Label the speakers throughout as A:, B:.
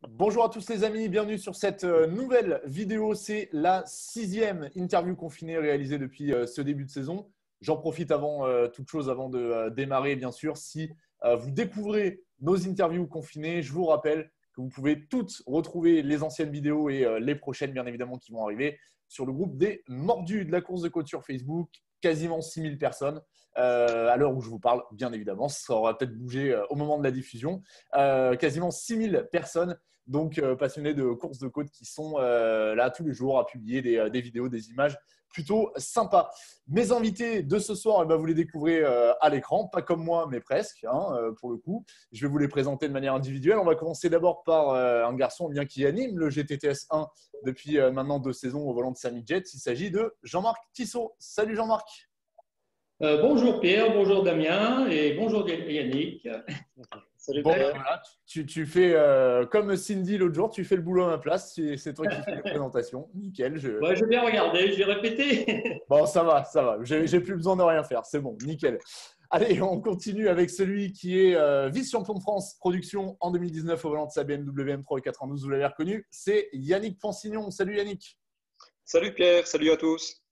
A: Bonjour à tous les amis, bienvenue sur cette nouvelle vidéo. C'est la 6e interview confinée réalisée depuis ce début de saison. J'en profite avant toute chose, avant de démarrer, bien sûr. Si vous découvrez nos interviews confinées, je vous rappelle que vous pouvez toutes retrouver les anciennes vidéos et les prochaines, bien évidemment, qui vont arriver sur le groupe des Mordus de la course de côte sur Facebook. Quasiment 6000 personnes à l'heure où je vous parle, bien évidemment. Ça aura peut-être bougé au moment de la diffusion. Quasiment 6000 personnes. Donc, passionnés de courses de côte qui sont là tous les jours à publier des vidéos, des images plutôt sympas. Mes invités de ce soir, eh ben, vous les découvrez à l'écran, pas comme moi, mais presque, pour le coup. Je vais vous les présenter de manière individuelle. On va commencer d'abord par un garçon bien qui anime le GTTS 1 depuis maintenant 2 saisons au volant de Samy Jet. Il s'agit de Jean-Marc Tissot. Salut Jean-Marc.
B: Bonjour Pierre, bonjour Damien et bonjour Yannick.
C: Salut
A: Bon, ben
C: Pierre.
A: voilà, tu fais comme Cindy l'autre jour, tu fais le boulot à ma place. C'est toi qui fais les présentations. Nickel.
B: Ouais, j'ai bien regardé, j'ai répété.
A: Bon, ça va, ça va. J'ai plus besoin de rien faire. C'est bon, nickel. Allez, on continue avec celui qui est vice-champion de France production en 2019 au volant de sa BMW M3 92. Vous l'avez reconnu. C'est Yannick Pansignon. Salut Yannick.
C: Salut Pierre, salut à tous.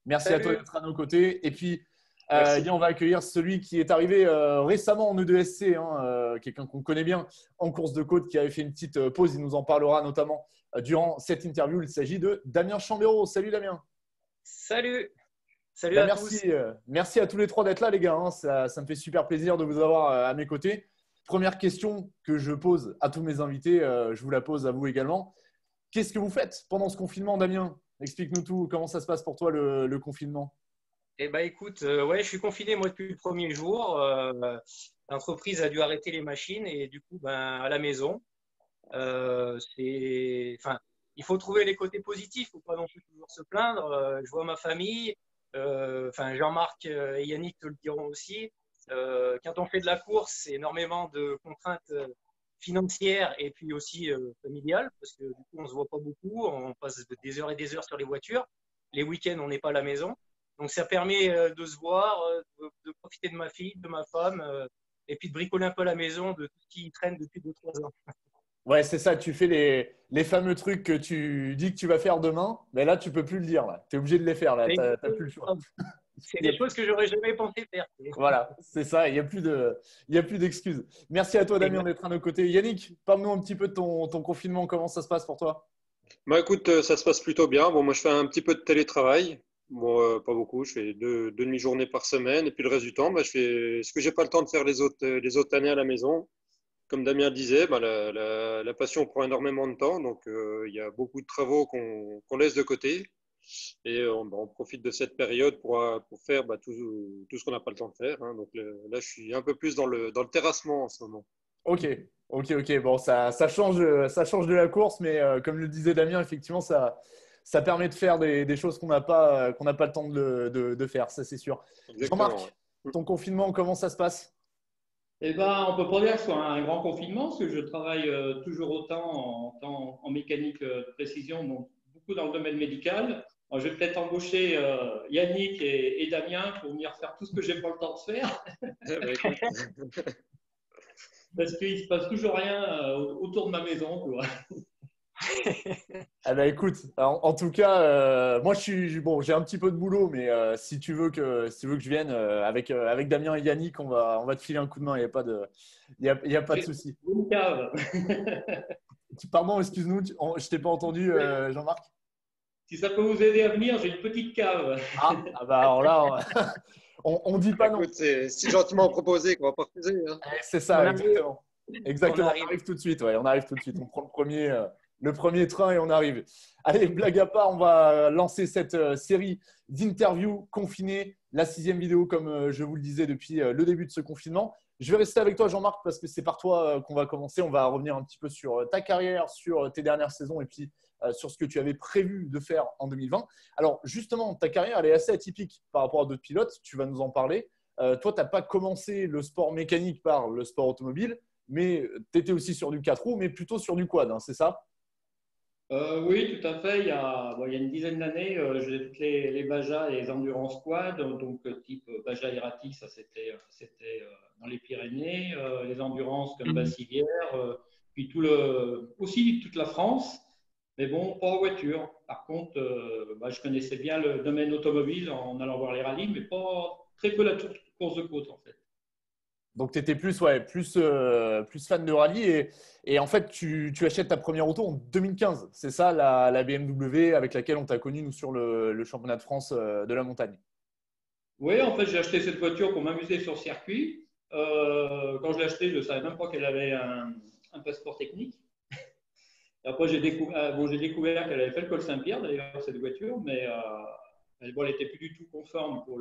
A: Merci à toi
B: Salut.
A: d'être à nos côtés. Et puis,
C: Merci.
A: on va accueillir celui qui est arrivé récemment en E2SC, quelqu'un qu'on connaît bien en course de côte qui avait fait une petite pause. Il nous en parlera notamment durant cette interview. Il s'agit de Damien Chambéraud. Salut Damien.
D: Salut, salut
A: Ben,
D: à
A: merci,
D: tous.
A: merci à tous les trois d'être là, les gars. Ça me fait super plaisir de vous avoir à mes côtés. Première question que je pose à tous mes invités, je vous la pose à vous également. Qu'est-ce que vous faites pendant ce confinement, Damien? Explique-nous tout. Comment ça se passe pour toi, le confinement?
D: Eh ben écoute, ouais, je suis confiné moi depuis le premier jour. L'entreprise a dû arrêter les machines et du coup, ben à la maison. Enfin, il faut trouver les côtés positifs. Faut pas non plus toujours se plaindre. Je vois ma famille. Enfin, Jean-Marc et Yannick te le diront aussi. Quand on fait de la course, c'est énormément de contraintes financières et puis aussi familiales parce que du coup, on se voit pas beaucoup. On passe des heures et des heures sur les voitures. Les week-ends, on n'est pas à la maison. Donc, ça permet de se voir, de profiter de ma fille, de ma femme, et puis de bricoler un peu la maison de tout ce qui traîne depuis 2 3 ans.
A: Ouais, c'est ça. Tu fais les fameux trucs que tu dis que tu vas faire demain, mais là, tu peux plus le dire. Tu es obligé de les faire. Là,
D: C'est
A: t'as plus le choix.
D: c'est
A: Il y a
D: des choses que j'aurais jamais pensé faire.
A: Voilà, c'est ça. Il y a plus d'excuses. Merci à toi, Damien, d'être à nos côtés. Yannick, parle-nous un petit peu de ton confinement. Comment ça se passe pour toi?
C: Bah écoute, ça se passe plutôt bien. Bon, moi je fais un petit peu de télétravail. Bon, pas beaucoup. Je fais deux demi-journées par semaine. Et puis le reste du temps, bah, je fais ce que j'ai pas le temps de faire les autres années à la maison. Comme Damien disait, bah, la passion prend énormément de temps. Donc il y a beaucoup de travaux qu'on laisse de côté. Et on profite de cette période pour faire bah, tout ce qu'on n'a pas le temps de faire, hein. Donc là, je suis un peu plus dans le terrassement en ce moment.
A: Ok, ok. Bon, ça change de la course, mais comme le disait Damien, effectivement, ça permet de faire des choses qu'on n'a pas le temps de faire, ça c'est sûr.
C: Exactement.
A: Jean-Marc, ton confinement, comment ça se passe?
B: Eh ben, on peut pas dire que ce soit un grand confinement parce que je travaille toujours autant en mécanique de précision, donc beaucoup dans le domaine médical. Alors, je vais peut-être embaucher Yannick et Damien pour venir faire tout ce que j'ai pas le temps de faire
C: Bah, écoute,
B: parce qu'il se passe toujours rien autour de ma maison, quoi.
A: Eh ben, écoute, en tout cas, moi bon, j'ai un petit peu de boulot, mais si tu veux que je vienne avec Damien et Yannick, on va te filer un coup de main. Il y a pas de
B: J'ai
A: souci.
B: une cave.
A: Pardon, excuse-nous, je t'ai pas entendu, Jean-Marc.
B: Si ça peut vous aider à venir, j'ai une petite cave.
A: Bah alors là, on dit pas non.
C: écoute, c'est si gentiment proposé qu'on va pas refuser, hein.
A: C'est
D: On
A: ça,
D: arrive,
A: exactement.
D: on
A: Exactement, on
D: arrive.
A: arrive tout de suite. Ouais, on arrive tout de suite. On prend le premier train et on arrive. Allez, blague à part, on va lancer cette série d'interviews confinées, la 6e vidéo, comme je vous le disais depuis le début de ce confinement. Je vais rester avec toi, Jean-Marc, parce que c'est par toi qu'on va commencer. On va revenir un petit peu sur ta carrière, sur tes dernières saisons et puis sur ce que tu avais prévu de faire en 2020. Alors, justement, ta carrière, elle est assez atypique par rapport à d'autres pilotes. Tu vas nous en parler. Toi, tu n'as pas commencé le sport mécanique par le sport automobile, mais tu étais aussi sur du 4 roues, mais plutôt sur du quad, c'est ça?
B: Oui, tout à fait. Il y a une dizaine d'années, j'ai fait les Baja et les Endurance Quad, donc type Baja erratique, ça c'était dans les Pyrénées, les Endurance comme Bassivière, puis aussi toute la France, mais bon, pas en voiture. Par contre, je connaissais bien le domaine automobile en allant voir les rallyes, mais pas très peu la course de côte en fait.
A: Donc, tu étais plus fan de rallye et en fait, tu achètes ta première auto en 2015. C'est ça, la BMW avec laquelle on t'a connu, nous, sur le championnat de France de la montagne.
B: Oui, en fait, j'ai acheté cette voiture pour m'amuser sur circuit. Quand je l'ai achetée, je ne savais même pas qu'elle avait un passeport technique. Et après, j'ai découvert qu'elle avait fait le col Saint-Pierre, d'ailleurs, cette voiture, mais elle n'était plus du tout conforme pour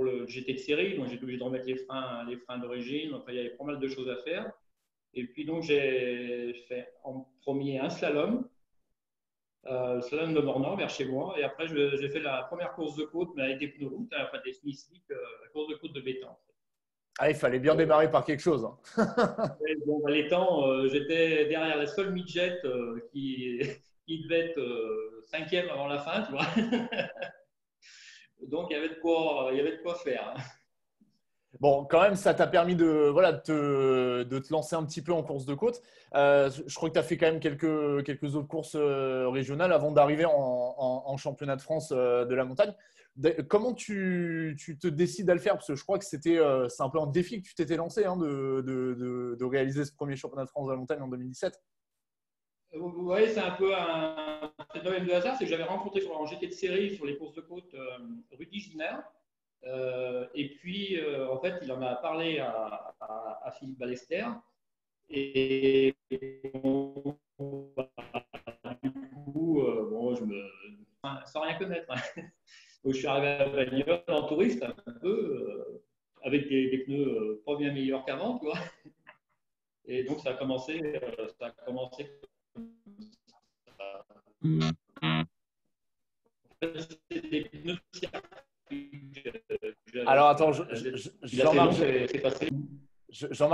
B: le GT de série. Donc, j'ai été obligé de remettre les freins d'origine. Enfin, il y avait pas mal de choses à faire. Et puis, donc, j'ai fait en premier un slalom. Slalom de Mornan vers chez moi. Et après, j'ai fait la première course de côte, mais avec des pneus route, enfin des Smith Slick, la course de côte de béton. En fait.
A: Ah, il fallait bien démarrer par quelque chose.
B: Et bon, les temps, j'étais derrière la seule midget qui devait être cinquième avant la fin, tu vois. Donc, il y avait de quoi faire.
A: Bon, quand même, ça t'a permis de te lancer un petit peu en course de côte. Je crois que tu as fait quand même quelques autres courses régionales avant d'arriver en championnat de France de la montagne. Comment tu te décides à le faire? Parce que je crois que c'est un peu un défi que tu t'étais lancé hein, de réaliser ce premier championnat de France de la montagne en 2017.
B: Oui, c'est un peu un phénomène de hasard. C'est que j'avais rencontré en GT de série sur les courses de côte Rudy Giner. Et puis, en fait, il en a parlé à Philippe Ballester. Et bon, du coup, sans rien connaître. Hein. Donc, je suis arrivé à Bagnole en touriste un peu, avec des pneus pas bien meilleurs qu'avant, tu vois. Et donc, ça a commencé comme ça. C'était des pneus de circuit.
A: Alors, attends, Jean-Marc,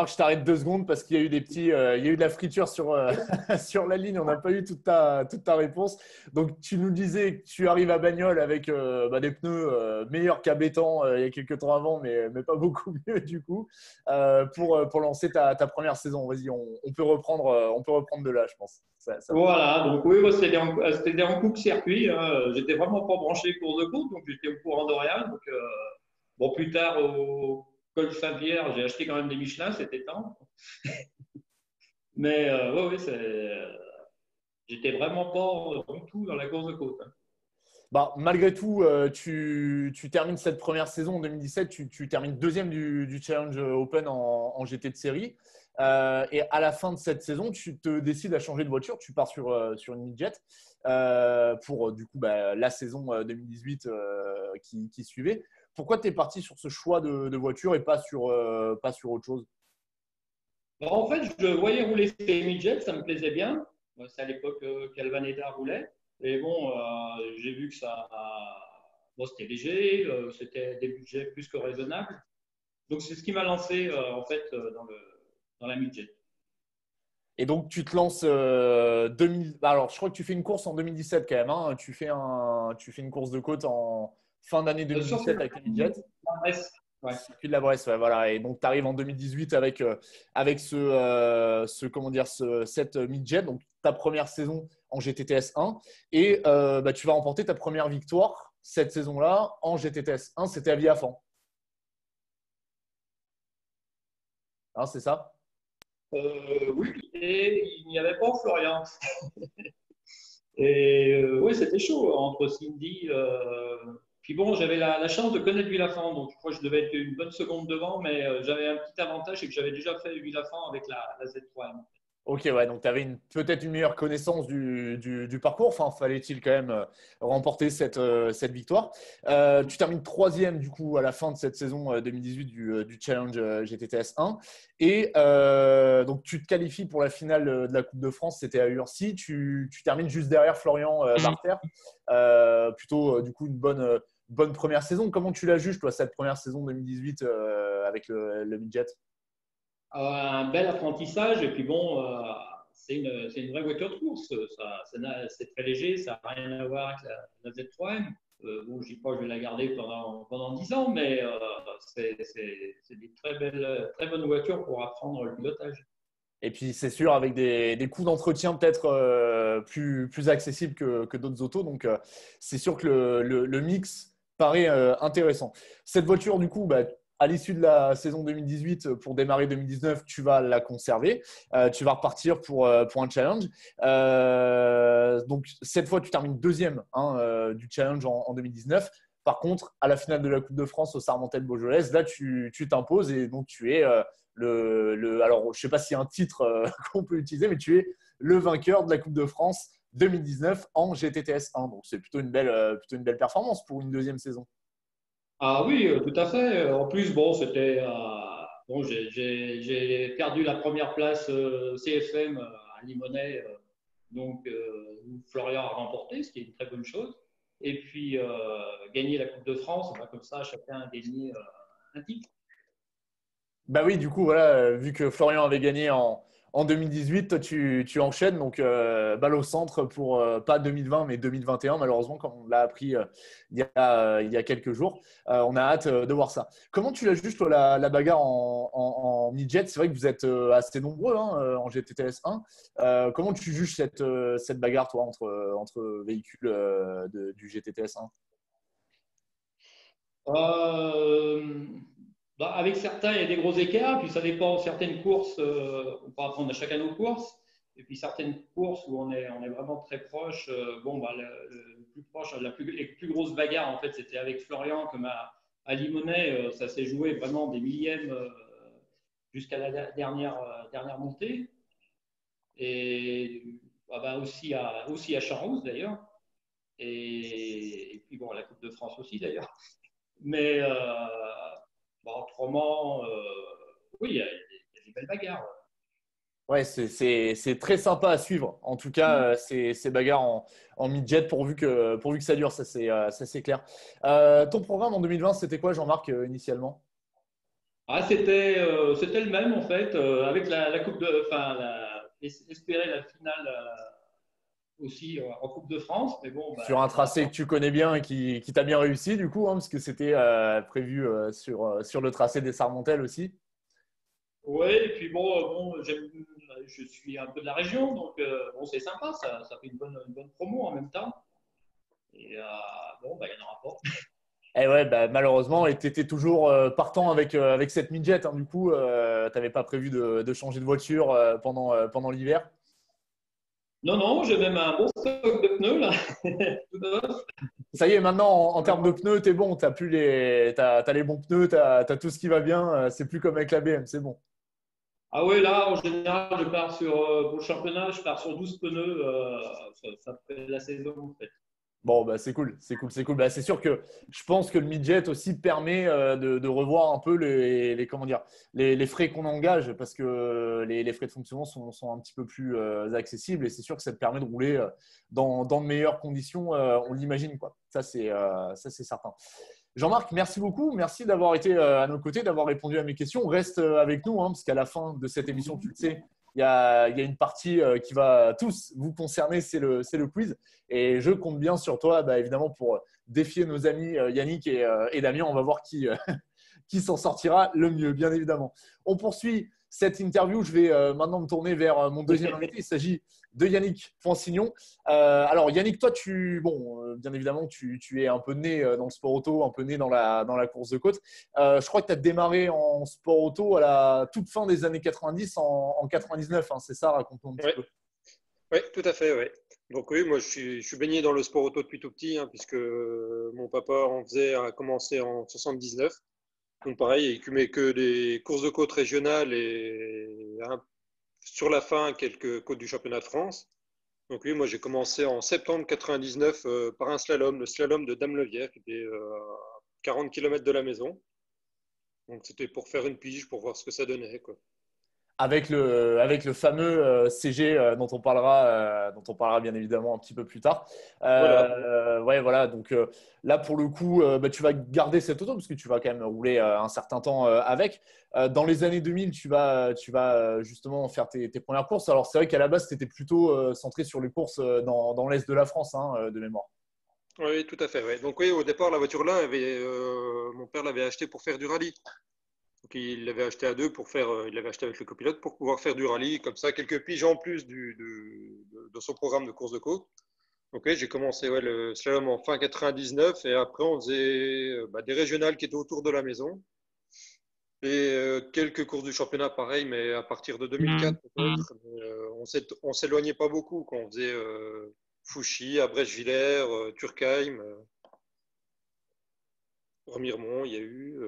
A: je t'arrête 2 secondes parce qu'il y a eu il y a eu de la friture sur, sur la ligne. On n'a pas eu toute ta réponse. Donc, tu nous disais que tu arrives à Bagnoles avec des pneus meilleurs qu'à Béthans il y a quelques temps avant, mais pas beaucoup mieux du coup, pour lancer ta première saison. Vas-y, on peut reprendre de là, je pense.
B: Voilà, donc oui, c'était en coupe circuit. Hein. J'étais vraiment pas branché course de course, donc j'étais au courant d'Oréal. Donc, bon, plus tard, au col Saint-Pierre, j'ai acheté quand même des Michelin, c'était temps. Mais oui, j'étais vraiment pas du tout dans la course de côte. Hein.
A: Bah, malgré tout, tu termines cette première saison en 2017, tu termines deuxième du Challenge Open en GT de série. Et à la fin de cette saison, tu te décides à changer de voiture. Tu pars sur une midget pour du coup la saison 2018 qui suivait. Pourquoi tu es parti sur ce choix de voiture et pas sur autre chose?
B: Alors, en fait, je voyais rouler ces midgets, ça me plaisait bien. C'est à l'époque qu'Alvaneda roulait. Et bon, j'ai vu que bon, c'était léger, c'était des budgets plus que raisonnables. Donc, c'est ce qui m'a lancé en fait dans la midget.
A: Et donc, tu te lances 2000. Alors, je crois que tu fais une course en 2017 quand même. Hein. Tu fais une course de côte en fin d'année 2017 avec la midget.
B: Ouais.
A: Circuit de la Bresse, ouais, voilà. Et donc, tu arrives en 2018 avec cette midget, donc ta première saison en GTTS 1. Et tu vas remporter ta première victoire cette saison-là en GTTS 1. C'était à Viafan. Hein, c'est ça?
B: Oui, et il n'y avait pas Florian. Et oui, c'était chaud entre Cindy. Puis bon, j'avais la chance de connaître Villafan, donc je crois que je devais être une bonne seconde devant, mais j'avais un petit avantage, c'est que j'avais déjà fait Villafan avec la Z3M.
A: Ok, ouais, donc tu avais peut-être une meilleure connaissance du parcours. Enfin, fallait-il quand même remporter cette victoire. Tu termines troisième du coup à la fin de cette saison 2018 du Challenge GTTS 1. Et donc tu te qualifies pour la finale de la Coupe de France, c'était à Urcy. Tu termines juste derrière Florian Barter. Plutôt du coup une bonne première saison. Comment tu la juges, toi, cette première saison 2018 avec le midget?
B: Un bel apprentissage, et puis bon, c'est une vraie voiture de course. C'est très léger, ça n'a rien à voir avec la Z3M. Bon, je ne dis pas que je vais la garder pendant 10 ans, mais c'est des très bonnes voitures pour apprendre le pilotage.
A: Et puis, c'est sûr, avec des coûts d'entretien peut-être plus accessibles que d'autres autos. Donc, c'est sûr que le mix paraît intéressant. Cette voiture, du coup, bah, à l'issue de la saison 2018, pour démarrer 2019, tu vas la conserver. Tu vas repartir pour un challenge. Donc, cette fois, tu termines deuxième du challenge en 2019. Par contre, à la finale de la Coupe de France au Sarmentel Beaujolais, là, tu t'imposes et donc tu es alors, je ne sais pas s'il y a un titre qu'on peut utiliser, mais tu es le vainqueur de la Coupe de France 2019 en GTTS 1. Donc, c'est plutôt une belle performance pour une deuxième saison.
B: Ah oui, tout à fait. En plus, bon, c'était bon, j'ai perdu la première place CFM à Limonest, donc où Florian a remporté, ce qui est une très bonne chose. Et puis gagner la Coupe de France, bah, comme ça, chacun a gagné un titre.
A: Bah oui, du coup, voilà, vu que Florian avait gagné en 2018, toi, tu enchaînes. Donc, balle au centre pour pas 2020, mais 2021, malheureusement, comme on l'a appris il y a quelques jours. On a hâte de voir ça. Comment tu la juges, toi, la bagarre en mid-jet? C'est vrai que vous êtes assez nombreux en GTTS 1. Comment tu juges cette bagarre, toi, entre véhicules du GTTS 1?
B: Euh, Bah, avec certains, il y a des gros écarts, puis ça dépend. Certaines courses, on peut apprendre à chacun nos courses, et puis certaines courses où on est vraiment très proche. Bon, bah, le plus proche, les plus grosses bagarres, en fait, c'était avec Florian, comme à Limonest. Ça s'est joué vraiment des millièmes jusqu'à la dernière montée, et bah, aussi à Champs-Rousse, d'ailleurs, et puis bon, à la Coupe de France aussi, d'ailleurs. Mais bah, autrement, oui, il y a des belles bagarres.
A: Ouais, c'est très sympa à suivre. En tout cas, ces bagarres en mid-jet, pourvu que ça dure, ça c'est clair. Ton programme en 2020, c'était quoi, Jean-Marc, initialement?
B: Ah, c'était le même en fait, avec la Coupe de, enfin, espérer la finale aussi en Coupe de France, mais bon, bah,
A: Sur un tracé que tu connais bien et qui t'a bien réussi, du coup, parce que c'était prévu sur le tracé des Sarmentelles aussi.
B: ouais, et puis bon, je suis un peu de la région, donc bon, c'est sympa, ça fait une bonne promo en même temps. Et bon, bah, il n'y en aura pas.
A: Et ouais, bah, malheureusement, et tu étais toujours partant avec cette mid-jet. Du coup, tu n'avais pas prévu de changer de voiture pendant l'hiver.
B: Non, non, j'ai même un bon stock de pneus là, tout neuf.
A: Ça y est, maintenant, en termes de pneus, tu es bon. Tu as les bons pneus, tu as tout ce qui va bien. C'est plus comme avec la BM, c'est bon.
B: Ah ouais, là, en général, pour le championnat, je pars sur 12 pneus. Ça fait la saison, en fait.
A: Bon, bah, c'est cool, c'est cool, c'est cool. Bah, c'est sûr que je pense que le midget aussi permet de revoir un peu comment dire, les frais qu'on engage parce que les frais de fonctionnement sont un petit peu plus accessibles et c'est sûr que ça te permet de rouler dans de meilleures conditions, on l'imagine, quoi. Ça, c'est certain. Jean-Marc, merci beaucoup. Merci d'avoir été à nos côtés, d'avoir répondu à mes questions. Reste avec nous, parce qu'à la fin de cette émission, tu le sais, il y a une partie qui va tous vous concerner, c'est le quiz. Et je compte bien sur toi, bah, évidemment, pour défier nos amis Yannick et Damien. On va voir qui s'en sortira le mieux, bien évidemment. On poursuit cette interview. Je vais maintenant me tourner vers mon deuxième invité. Il s'agit de Yannick Francignon. Alors, Yannick, toi, bien évidemment, tu es un peu né dans le sport auto, un peu né dans la course de côte. Je crois que tu as démarré en sport auto à la toute fin des années 90, en 99. C'est ça, raconte-nous un petit peu.
C: Oui, tout à fait, oui. Donc oui, moi je suis baigné dans le sport auto depuis tout petit, puisque mon papa a commencé en 79. Donc pareil, il cumulait que des courses de côte régionales et sur la fin quelques côtes du championnat de France. Donc oui, moi j'ai commencé en septembre 99 par un slalom, le slalom de Dame-Levière, qui était à 40 km de la maison. Donc c'était pour faire une pige, pour voir ce que ça donnait, quoi.
A: Avec le fameux CG dont on parlera bien évidemment un petit peu plus tard.
C: Voilà.
A: Ouais, voilà. Donc là, pour le coup, bah, tu vas garder cette auto parce que tu vas quand même rouler un certain temps avec. Dans les années 2000, tu vas justement faire tes premières courses. Alors, c'est vrai qu'à la base, tu étais plutôt centré sur les courses dans l'Est de la France, de mémoire.
C: Oui, tout à fait. Ouais. Donc oui, au départ, la voiture-là, mon père l'avait achetée pour faire du rallye. Donc, il l'avait acheté à deux il l'avait acheté avec le copilote pour pouvoir faire du rallye, comme ça, quelques piges en plus de son programme de course de côte. Donc, j'ai commencé le slalom en fin 99 et après, on faisait des régionales qui étaient autour de la maison. Et quelques courses du championnat, pareil, mais à partir de 2004 peut-être. On s'éloignait pas beaucoup quand on faisait Fouchy, Abrèche-Villers, Turkheim, Remiremont, il y a eu.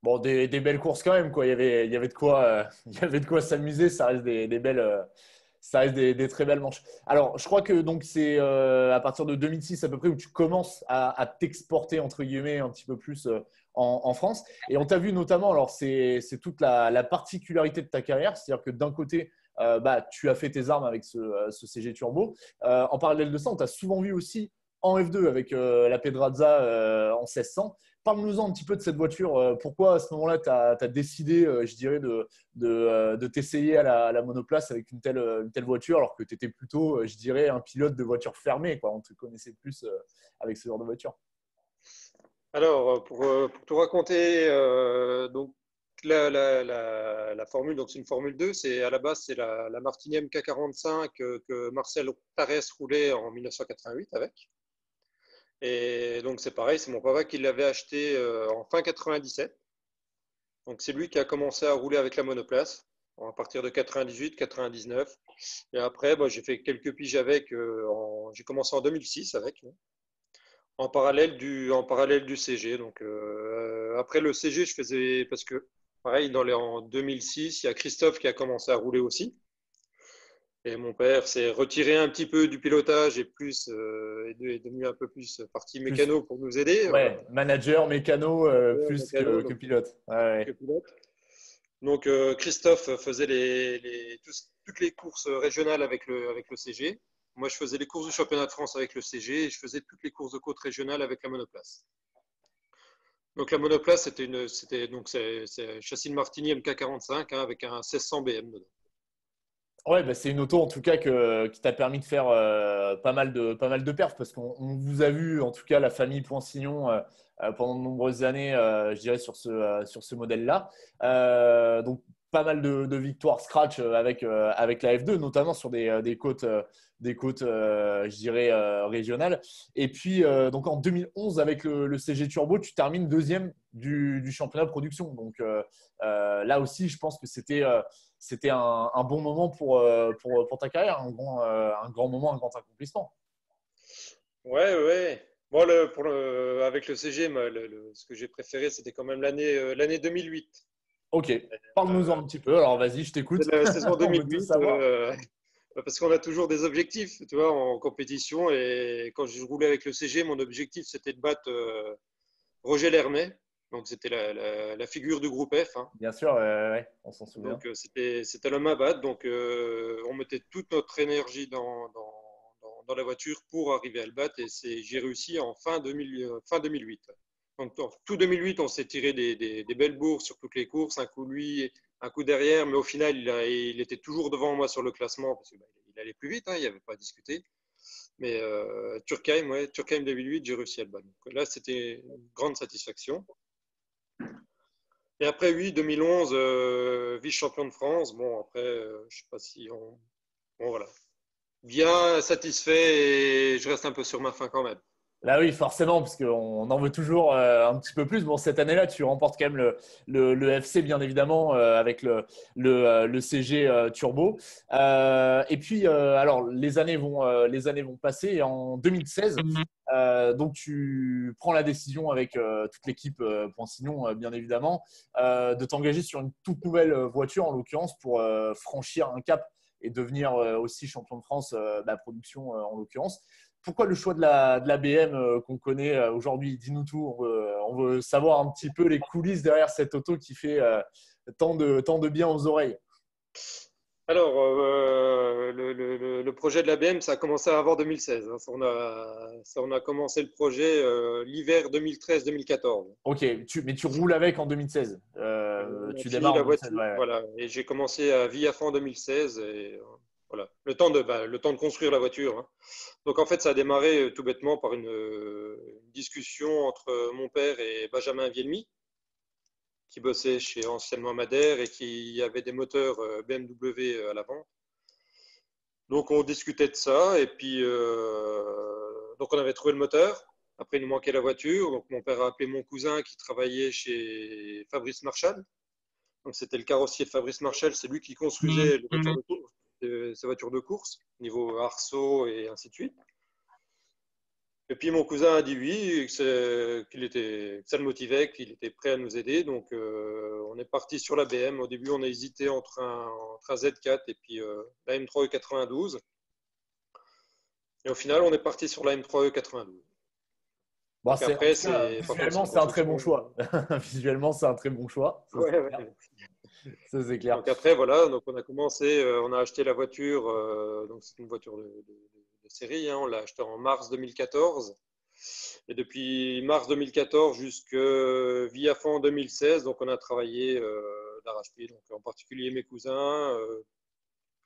A: Bon, des belles courses quand même, quoi. Il y avait de quoi, il y avait de quoi s'amuser. Ça reste des belles, ça reste des très belles manches. Alors, je crois que donc c'est à partir de 2006 à peu près où tu commences à t'exporter entre guillemets un petit peu plus en France. Et on t'a vu notamment, alors c'est toute la particularité de ta carrière, c'est-à-dire que d'un côté, tu as fait tes armes avec ce CG Turbo. En parallèle de ça, on t'a souvent vu aussi en F2 avec la Pedrazza en 1600. Parle-nous-en un petit peu de cette voiture. Pourquoi à ce moment-là, tu as décidé, je dirais, de t'essayer à la monoplace avec une telle voiture, alors que tu étais plutôt, je dirais, un pilote de voiture fermée, quoi. On te connaissait plus avec ce genre de voiture.
C: Alors, pour te raconter, donc la Formule, donc c'est une Formule 2, c'est à la base c'est la Martini MK45 que Marcel Tarès roulait en 1988 avec. Et donc c'est pareil, c'est mon papa qui l'avait acheté en fin 97. Donc c'est lui qui a commencé à rouler avec la monoplace à partir de 98, 99. Et après, j'ai fait quelques piges avec. J'ai commencé en 2006 avec, en parallèle du CG. Donc après le CG, je faisais parce que pareil, en 2006, il y a Christophe qui a commencé à rouler aussi. Et mon père s'est retiré un petit peu du pilotage et est devenu un peu plus partie
A: Plus,
C: mécano pour nous aider.
A: ouais, manager, mécano, plus
C: Mécano,
A: que
C: donc,
A: pilote. Ouais, ouais.
C: que pilote. Donc Christophe faisait toutes les courses régionales avec le CG. Moi, je faisais les courses du championnat de France avec le CG et je faisais toutes les courses de côte régionales avec la monoplace. Donc la monoplace, c'est châssis de Martini MK45 avec un 1600 BM dedans.
A: Ouais, c'est une auto en tout cas qui t'a permis de faire pas mal de perfs parce qu'on vous a vu, en tout cas la famille Poinsignon, pendant de nombreuses années, je dirais, sur ce modèle-là. Donc, pas mal de victoires scratch avec la F2, notamment sur des côtes je dirais, régionales. Et puis, donc en 2011, avec le CG Turbo, tu termines deuxième du championnat de production. Donc, là aussi, je pense que c'était un bon moment pour ta carrière, un grand moment, un grand accomplissement.
C: Ouais, ouais. Moi, avec le CG, ce que j'ai préféré, c'était quand même l'année 2008.
A: Ok, parle-nous-en un petit peu. Alors vas-y, je t'écoute.
C: C'est la saison
A: On veut tout
C: 2008,
A: savoir.
C: parce qu'on a toujours des objectifs, tu vois, en compétition. Et quand je roulais avec le CG, mon objectif, c'était de battre Roger Lermet. Donc, c'était la figure du groupe F, hein.
A: Bien sûr, ouais, on s'en souvient.
C: Donc, c'était l'homme à battre. Donc, on mettait toute notre énergie dans la voiture pour arriver à le battre. Et j'ai réussi en fin 2008. Donc, en tout 2008, on s'est tiré des belles bourses sur toutes les courses. Un coup lui, un coup derrière. Mais au final, il était toujours devant moi sur le classement parce qu'il allait plus vite, hein, il n'y avait pas à discuter. Mais Turkheim 2008, j'ai réussi à le battre. Donc, là, c'était une grande satisfaction. Et après, oui, 2011, vice-champion de France. Bon, après, je sais pas si on. Bon, voilà. Bien satisfait et je reste un peu sur ma faim quand même.
A: Là, oui, forcément, parce qu'on en veut toujours un petit peu plus. Bon, cette année-là, tu remportes quand même le FC, bien évidemment, avec le CG Turbo. Et puis, alors, les années vont passer. Et en 2016, donc, tu prends la décision avec toute l'équipe Poinsignon, bien évidemment, de t'engager sur une toute nouvelle voiture, en l'occurrence, pour franchir un cap et devenir aussi champion de France, production, en l'occurrence. Pourquoi le choix de la BM qu'on connaît aujourd'hui? Dis-nous tout. On veut savoir un petit peu les coulisses derrière cette auto qui fait tant de bien aux oreilles.
C: Alors, le projet de la BM, ça a commencé avant 2016, hein. On a commencé le projet l'hiver 2013-2014.
A: Ok, mais tu roules avec en 2016.
C: On a
A: Tu
C: fini
A: démarres en
C: la
A: 2016.
C: voiture,
A: Ouais, ouais.
C: voilà. Et j'ai commencé à Villafa en 2016. Et voilà, le temps de construire la voiture, hein. Donc en fait, ça a démarré tout bêtement par une discussion entre mon père et Benjamin Vielmy. qui bossait chez anciennement Madère et qui avait des moteurs BMW à l'avant. Donc on discutait de ça et puis donc on avait trouvé le moteur. Après il nous manquait la voiture. Donc mon père a appelé mon cousin qui travaillait chez Fabrice Marchal. Donc c'était le carrossier de Fabrice Marchal, c'est lui qui construisait les voitures de course, ses voitures de course, niveau arceau et ainsi de suite. Et puis mon cousin a dit oui, que ça le motivait, qu'il était prêt à nous aider. Donc on est parti sur la BM. Au début, on a hésité entre un Z4 et puis la M3 E92. Et au final, on est parti sur la M3 E92.
A: Bon,
C: Donc après,
A: visuellement, c'est un très bon choix. Visuellement, c'est un très bon choix. Ça,
C: ouais,
A: ça, c'est clair.
C: Donc après, voilà, donc on a commencé, on a acheté la voiture. Donc c'est une voiture de série, hein, on l'a acheté en mars 2014. Et depuis mars 2014 jusqu'à Viafan 2016, donc on a travaillé d'arrache-pied, donc en particulier mes cousins,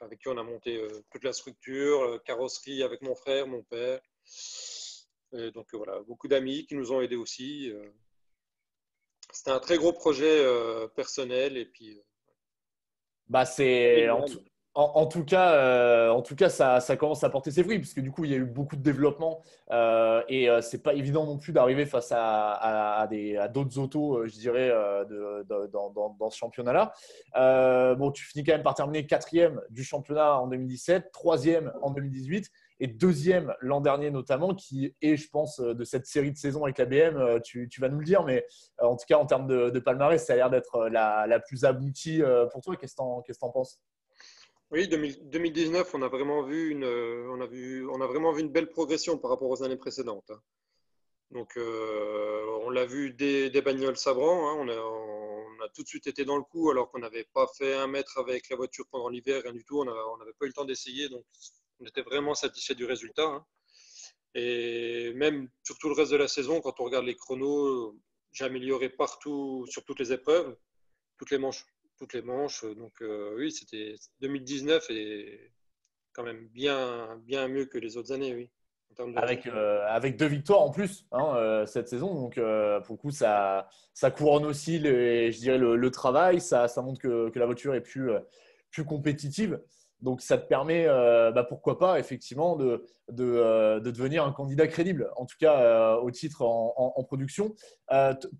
C: avec qui on a monté toute la structure, carrosserie avec mon frère, mon père. Et donc voilà, beaucoup d'amis qui nous ont aidés aussi. C'était un très gros projet personnel et puis
A: Bah, c'est en tout cas, ça commence à porter ses fruits, parce que du coup, il y a eu beaucoup de développement et c'est pas évident non plus d'arriver face à d'autres autos, je dirais, dans ce championnat-là. Bon, tu finis quand même par terminer quatrième du championnat en 2017, troisième en 2018 et deuxième l'an dernier notamment, qui est, je pense, de cette série de saisons avec la BM, tu vas nous le dire, mais en tout cas, en termes de palmarès, ça a l'air d'être la plus aboutie pour toi. Qu'est-ce que tu en penses?
C: oui, 2019, on a vraiment vu on a vraiment vu une belle progression par rapport aux années précédentes, hein. Donc, on l'a vu des bagnoles Sabran, hein, on a tout de suite été dans le coup alors qu'on n'avait pas fait un mètre avec la voiture pendant l'hiver, rien du tout. On n'avait pas eu le temps d'essayer, donc on était vraiment satisfait du résultat, hein. Et même sur tout le reste de la saison, quand on regarde les chronos, j'ai amélioré partout sur toutes les épreuves, toutes les manches. Toutes les manches. Donc oui, c'était 2019 et quand même bien mieux que les autres années, oui, en termes de résultats.
A: Avec deux victoires en plus, hein, cette saison. Donc, pour le coup, ça couronne aussi je dirais le travail. Ça montre que la voiture est plus compétitive. Donc, ça te permet, pourquoi pas, effectivement, de devenir un candidat crédible, en tout cas au titre en production.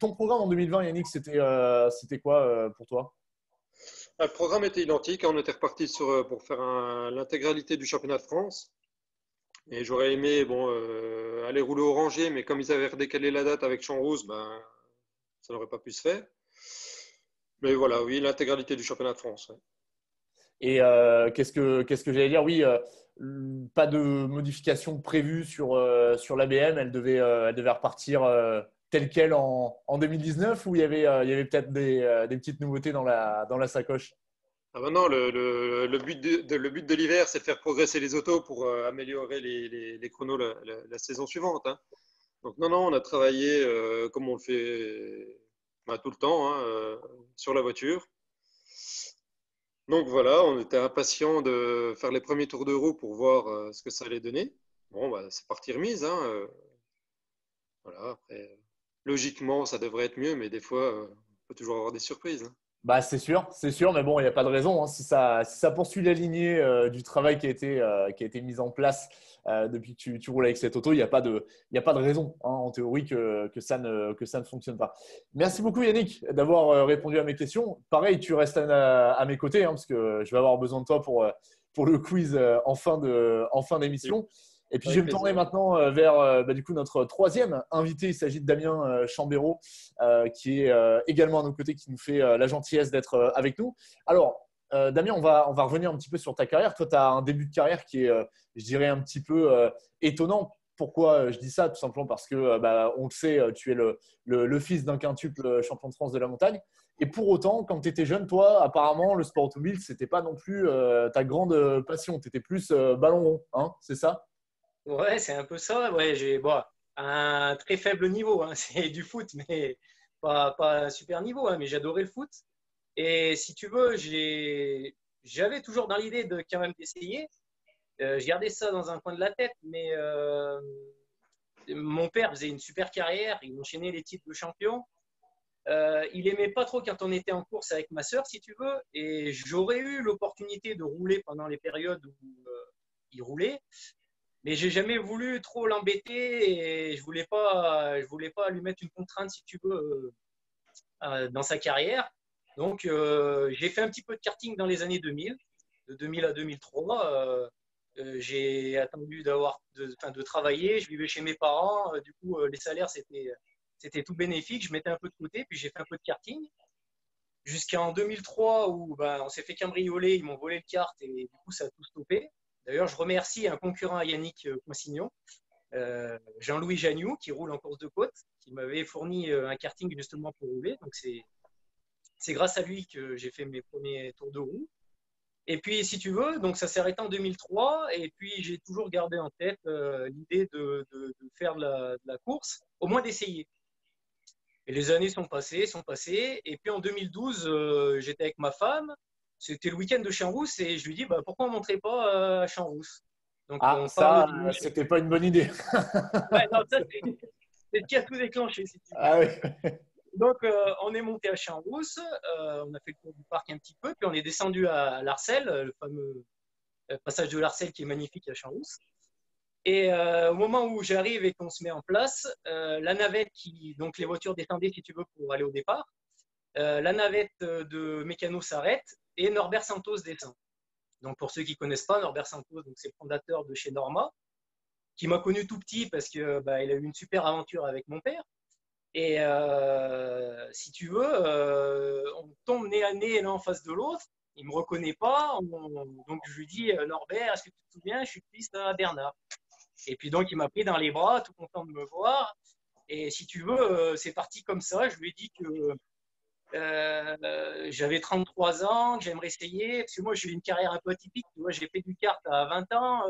A: Ton programme en 2020, Yannick, c'était quoi pour toi?
C: Le programme était identique, hein. On était reparti pour faire l'intégralité du championnat de France. Et j'aurais aimé aller rouler au Rangé, mais comme ils avaient redécalé la date avec Champs-Rousse, ça n'aurait pas pu se faire. Mais voilà, oui, l'intégralité du championnat de France, ouais.
A: Et qu'est-ce que j'allais dire? Oui, pas de modification prévue sur l'ABM. Elle devait repartir telle quelle en 2019, ou il y avait peut-être des petites nouveautés dans la sacoche?
C: Ah ben non, le but de l'hiver, c'est de faire progresser les autos pour améliorer les chronos la saison suivante, hein. Donc non, on a travaillé comme on le fait tout le temps, hein, sur la voiture. Donc voilà, on était impatient de faire les premiers tours de roue pour voir ce que ça allait donner. Bon, c'est partie remise, hein, voilà, après, logiquement, ça devrait être mieux, mais des fois, on peut toujours avoir des surprises, hein.
A: Bah, c'est sûr, mais bon, il n'y a pas de raison, hein. Si ça poursuit la lignée du travail qui a été mise en place depuis que tu roules avec cette auto, il n'y a pas de raison, hein, en théorie, que ça ne fonctionne pas. Merci beaucoup, Yannick, d'avoir répondu à mes questions. Pareil, tu restes à mes côtés, hein, parce que je vais avoir besoin de toi pour le quiz en fin d'émission. Et puis, je vais me tourner maintenant vers du coup, notre troisième invité. Il s'agit de Damien Chambéraud, qui est également à nos côtés, qui nous fait la gentillesse d'être avec nous. Alors, Damien, on va revenir un petit peu sur ta carrière. Toi, tu as un début de carrière qui est, je dirais, un petit peu étonnant. Pourquoi je dis ça? Tout simplement parce que, on le sait, tu es le fils d'un quintuple champion de France de la montagne. Et pour autant, quand tu étais jeune, toi, apparemment, le sport automobile, ce n'était pas non plus ta grande passion. Tu étais plus ballon rond, hein, c'est ça?
D: Ouais, c'est un peu ça. Ouais, j'ai un très faible niveau, hein. C'est du foot, mais pas un super niveau, hein, mais j'adorais le foot. Et si tu veux, j'avais toujours dans l'idée de quand même d'essayer. Je gardais ça dans un coin de la tête, mais mon père faisait une super carrière. Il enchaînait les titres de champion. il aimait pas trop quand on était en course avec ma sœur, si tu veux, et j'aurais eu l'opportunité de rouler pendant les périodes où il roulait, mais j'ai jamais voulu trop l'embêter et je voulais pas lui mettre une contrainte, si tu veux, dans sa carrière. Donc, j'ai fait un petit peu de karting dans les années 2000, de 2000 à 2003. J'ai attendu de travailler. Je vivais chez mes parents. Du coup, les salaires, c'était tout bénéfique. Je mettais un peu de côté, puis j'ai fait un peu de karting. Jusqu'en 2003, où on s'est fait cambrioler, ils m'ont volé le kart et du coup, ça a tout stoppé. D'ailleurs, je remercie un concurrent à Yannick Consignon, Jean-Louis Jagnoux, qui roule en course de côte, qui m'avait fourni un karting justement pour rouler. Donc, c'est grâce à lui que j'ai fait mes premiers tours de roue. Et puis, si tu veux, donc ça s'est arrêté en 2003. Et puis, j'ai toujours gardé en tête l'idée de faire de la course, au moins d'essayer. Et les années sont passées. Et puis, en 2012, j'étais avec ma femme. C'était le week-end de Champs-Rousse. Et je lui dis, pourquoi on ne montrait pas à Champs-Rousse? Donc,
A: Ah, ça, c'était pas une bonne idée.
D: Ouais, non, ça, c'est ce qui a tout déclenché, si tu veux.
A: Ah oui.
D: Donc, on est monté à Champs-Rousse, on a fait le tour du parc un petit peu, puis on est descendu à Larcel, le fameux passage de Larcel qui est magnifique à Champs-Rousse. Et au moment où j'arrive et qu'on se met en place, la navette donc les voitures descendaient, si tu veux, pour aller au départ, la navette de mécano s'arrête et Norbert Santos descend. Donc, pour ceux qui ne connaissent pas, Norbert Santos, c'est le fondateur de chez Norma, qui m'a connu tout petit parce qu'il a eu une super aventure avec mon père. Et si tu veux, on tombe nez à nez l'un en face de l'autre. Il ne me reconnaît pas. Donc je lui dis, Norbert, est-ce que tu te souviens, je suis le fils à Bernard. Et puis donc il m'a pris dans les bras, tout content de me voir. Et si tu veux, c'est parti comme ça. Je lui ai dit que j'avais 33 ans, que j'aimerais essayer. Parce que moi, j'ai eu une carrière un peu atypique. Tu vois, j'ai fait du kart à 20 ans.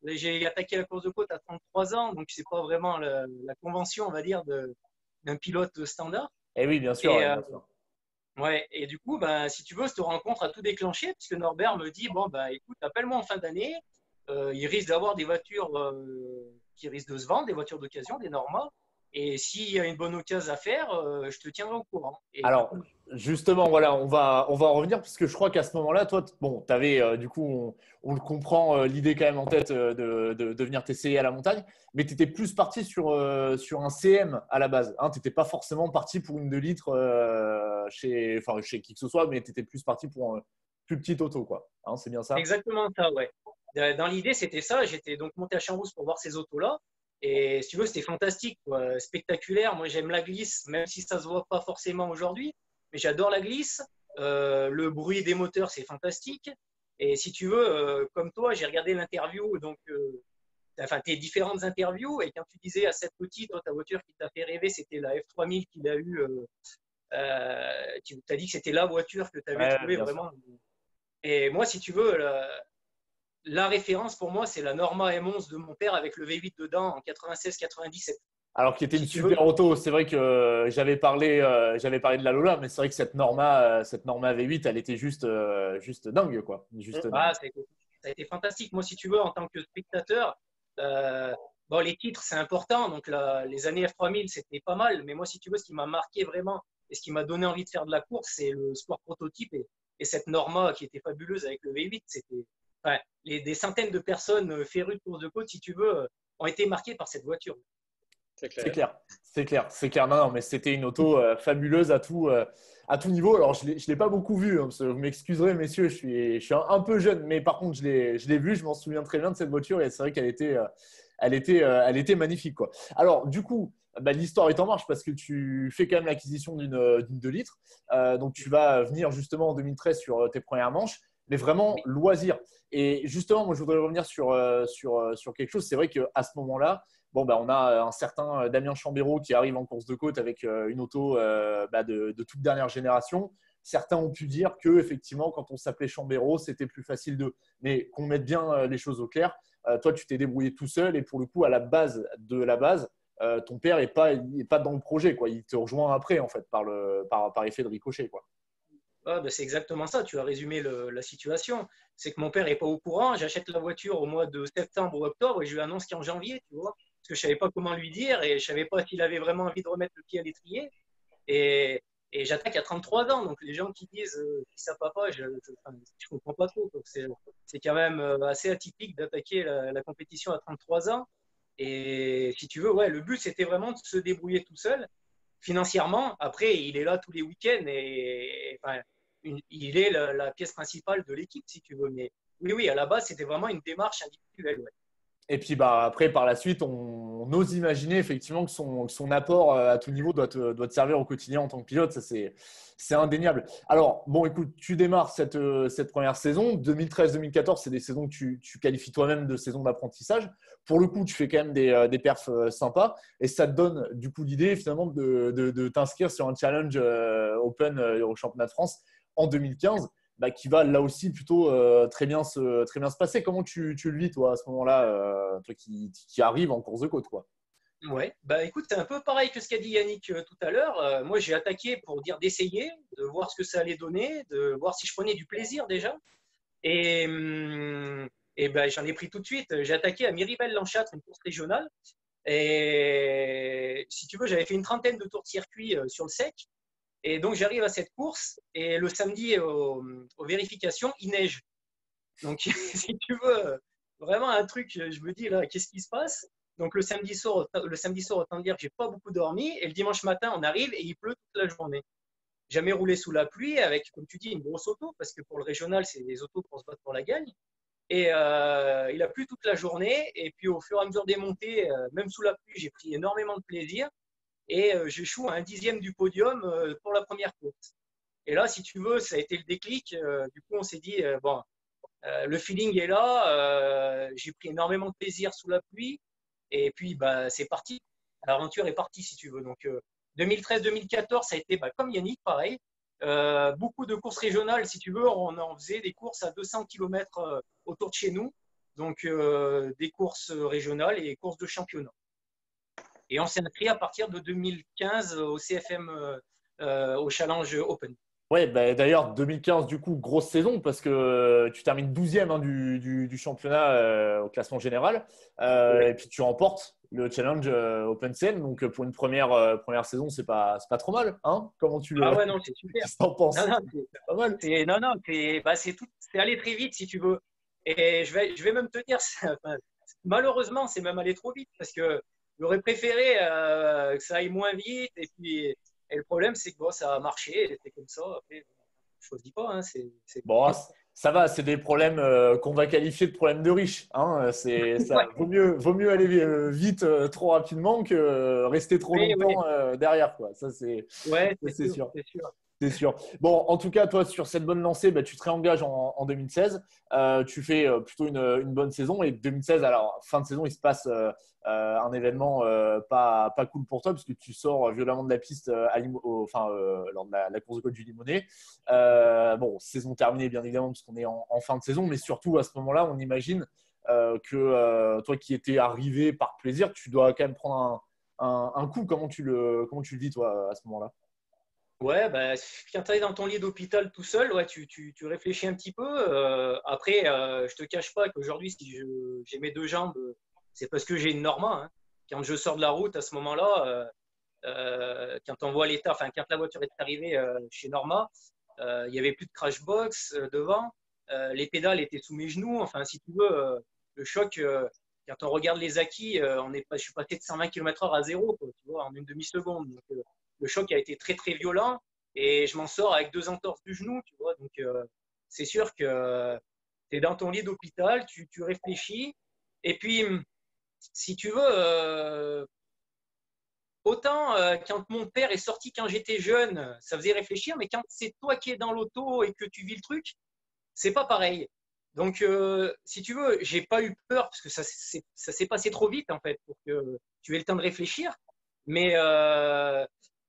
D: J'ai attaqué la course de côte à 33 ans. Donc, c'est pas vraiment la convention, on va dire, d'un pilote standard.
A: Et oui, bien sûr. Bien sûr.
D: Ouais, et du coup, si tu veux, cette rencontre a tout déclenché, puisque Norbert me dit, écoute, appelle-moi en fin d'année, il risque d'avoir des voitures qui risquent de se vendre, des voitures d'occasion, des Norma, et s'il y a une bonne occasion à faire, je te tiendrai au courant. Et
A: alors, justement, voilà, on va en revenir, parce que je crois qu'à ce moment-là, toi, bon, tu avais, du coup, on le comprend, l'idée quand même en tête de venir t'essayer à la montagne, mais tu étais plus parti sur un CM à la base. Hein, tu n'étais pas forcément parti pour une 2 litres chez qui que ce soit, mais tu étais plus parti pour une plus petite auto, quoi. Hein, c'est bien ça?
D: Exactement ça, ouais. Dans l'idée, c'était ça. J'étais donc monté à Champs-Rousse pour voir ces autos-là. Et si tu veux, c'était fantastique, quoi. Spectaculaire. Moi, j'aime la glisse, même si ça ne se voit pas forcément aujourd'hui. Mais j'adore la glisse. Le bruit des moteurs, c'est fantastique. Et si tu veux, comme toi, j'ai regardé l'interview, donc, tes différentes interviews. Et quand tu disais à cette petite, toi, ta voiture qui t'a fait rêver, c'était la F3000 qu'il a eu. Tu as dit que c'était la voiture que tu avais trouvée vraiment. Sûr. Et moi, si tu veux, la référence pour moi, c'est la Norma M11 de mon père avec le V8 dedans en 96-97.
A: Alors, qui était une super auto. C'est vrai que j'avais parlé de la Lola, mais c'est vrai que cette Norma V8, elle était juste dingue, quoi. Juste dingue.
D: Ça a été fantastique. Moi, si tu veux, en tant que spectateur, les titres, c'est important. Donc, les années F3000, c'était pas mal. Mais moi, si tu veux, ce qui m'a marqué vraiment et ce qui m'a donné envie de faire de la course, c'est le sport prototype et cette Norma qui était fabuleuse avec le V8. Des centaines de personnes férues de course de côte, si tu veux, ont été marquées par cette voiture.
A: C'est clair. Non, mais c'était une auto fabuleuse à tout niveau. Alors, je l'ai pas beaucoup vue. Hein, vous m'excuserez, messieurs, je suis un peu jeune, mais par contre, je l'ai vue. Je m'en souviens très bien de cette voiture et c'est vrai qu'elle était magnifique, quoi. Alors, du coup, l'histoire est en marche parce que tu fais quand même l'acquisition d'une 2 litres. Donc, tu vas venir justement en 2013 sur tes premières manches, mais vraiment loisir. Et justement, moi, je voudrais revenir sur quelque chose. C'est vrai qu'à ce moment-là, on a un certain Damien Chambérault qui arrive en course de côte avec une auto de toute dernière génération. Certains ont pu dire que effectivement, quand on s'appelait Chambérault, c'était plus facile mais qu'on mette bien les choses au clair. Toi, tu t'es débrouillé tout seul et pour le coup, à la base de la base, ton père n'est pas dans le projet, quoi. Il te rejoint après en fait par effet de ricochet, quoi.
D: C'est exactement ça, tu as résumé la situation. C'est que mon père n'est pas au courant, j'achète la voiture au mois de septembre ou octobre et je lui annonce qu'en janvier, tu vois, parce que je ne savais pas comment lui dire et je ne savais pas s'il avait vraiment envie de remettre le pied à l'étrier. Et j'attaque à 33 ans. Donc, les gens qui disent qui savent pas, je comprends pas trop. C'est quand même assez atypique d'attaquer la compétition à 33 ans. Et si tu veux, ouais, le but, c'était vraiment de se débrouiller tout seul financièrement. Après, il est là tous les week-ends et enfin, il est la pièce principale de l'équipe, si tu veux. Mais oui, à la base, c'était vraiment une démarche individuelle. Ouais.
A: Et puis après, par la suite, on ose imaginer effectivement que son apport à tout niveau doit te servir au quotidien en tant que pilote. Ça, c'est indéniable. Alors, bon, écoute, tu démarres cette première saison. 2013-2014, c'est des saisons que tu qualifies toi-même de saison d'apprentissage. Pour le coup, tu fais quand même des perfs sympas. Et ça te donne du coup l'idée finalement de t'inscrire sur un challenge Open au championnat de France en 2015. Qui va là aussi plutôt très bien se passer. Comment tu le vis, toi, à ce moment-là, toi qui arrive en course de côte, quoi?
D: Ouais, bah écoute, c'est un peu pareil que ce qu'a dit Yannick tout à l'heure. Moi, j'ai attaqué pour dire d'essayer, de voir ce que ça allait donner, de voir si je prenais du plaisir déjà. Et, j'en ai pris tout de suite. J'ai attaqué à Miribel-Lanchâtre, une course régionale. Et si tu veux, j'avais fait une trentaine de tours de circuit sur le sec. Et donc, j'arrive à cette course et le samedi, aux vérifications, il neige. Donc, si tu veux, vraiment un truc, je me dis là, qu'est-ce qui se passe? Donc, le samedi soir, autant dire que j'ai pas beaucoup dormi. Et le dimanche matin, on arrive et il pleut toute la journée. Jamais roulé sous la pluie avec, comme tu dis, une grosse auto, parce que pour le régional, c'est des autos pour se battre pour la gagne. Et il a plu toute la journée. Et puis, au fur et à mesure des montées, même sous la pluie, j'ai pris énormément de plaisir. Et j'échoue à un dixième du podium pour la première course. Et là, si tu veux, ça a été le déclic. Du coup, on s'est dit, bon, le feeling est là. J'ai pris énormément de plaisir sous la pluie. Et puis, c'est parti. L'aventure est partie, si tu veux. Donc, 2013-2014, ça a été comme Yannick, pareil. Beaucoup de courses régionales, si tu veux. On en faisait des courses à 200 km autour de chez nous. Donc, des courses régionales et des courses de championnat. Et on s'est inscrit à partir de 2015 au CFM, au Challenge Open.
A: Ouais, d'ailleurs, 2015, du coup, grosse saison parce que tu termines 12e du championnat au classement général.
D: Ouais.
A: Et puis, tu remportes le Challenge Open CN. Donc, pour une première saison, c'est pas trop mal. Hein? Comment tu
D: Ah ouais, non, c'est super.
A: t'en penses?
D: Non,
A: C'est pas mal.
D: C'est allé très vite, si tu veux. Et je vais même te dire, malheureusement, c'est même allé trop vite parce que j'aurais préféré que ça aille moins vite. Et le problème, c'est que bon, ça a marché. C'est comme ça. Après, je ne choisis pas. Hein,
A: Bon, ça va, c'est des problèmes qu'on va qualifier de problèmes de riches. Hein. Ça vaut mieux aller vite trop rapidement que rester trop longtemps derrière, quoi. Ça, c'est sûr.
D: C'est sûr.
A: C'est sûr. Bon, en tout cas, toi, sur cette bonne lancée, tu te réengages en 2016. Tu fais plutôt une bonne saison. Et 2016, alors, fin de saison, il se passe un événement pas cool pour toi, parce que tu sors violemment de la piste lors de la course de côte du Limonest. Bon, saison terminée, bien évidemment, parce qu'on est en fin de saison. Mais surtout, à ce moment-là, on imagine que toi qui étais arrivé par plaisir, tu dois quand même prendre un coup. Comment tu le vis, toi, à ce moment-là?
D: Ouais, quand tu es dans ton lit d'hôpital tout seul, ouais, tu réfléchis un petit peu. Après, je te cache pas qu'aujourd'hui, si j'ai mes deux jambes, c'est parce que j'ai une Norma. Hein. Quand je sors de la route à ce moment-là, quand on voit l'état, enfin, quand la voiture est arrivée chez Norma, il n'y avait plus de crash box devant. Les pédales étaient sous mes genoux. Enfin, si tu veux, le choc, quand on regarde les acquis, je suis passé de 120 km/h à zéro, quoi, tu vois, en une demi-seconde. Donc, le choc a été très, très violent et je m'en sors avec 2 entorses du genou, tu vois. Donc, c'est sûr que tu es dans ton lit d'hôpital, tu réfléchis. Et puis, si tu veux, autant quand mon père est sorti quand j'étais jeune, ça faisait réfléchir, mais quand c'est toi qui es dans l'auto et que tu vis le truc, c'est pas pareil. Donc, si tu veux, j'ai pas eu peur parce que ça s'est passé trop vite, en fait, pour que tu aies le temps de réfléchir. Mais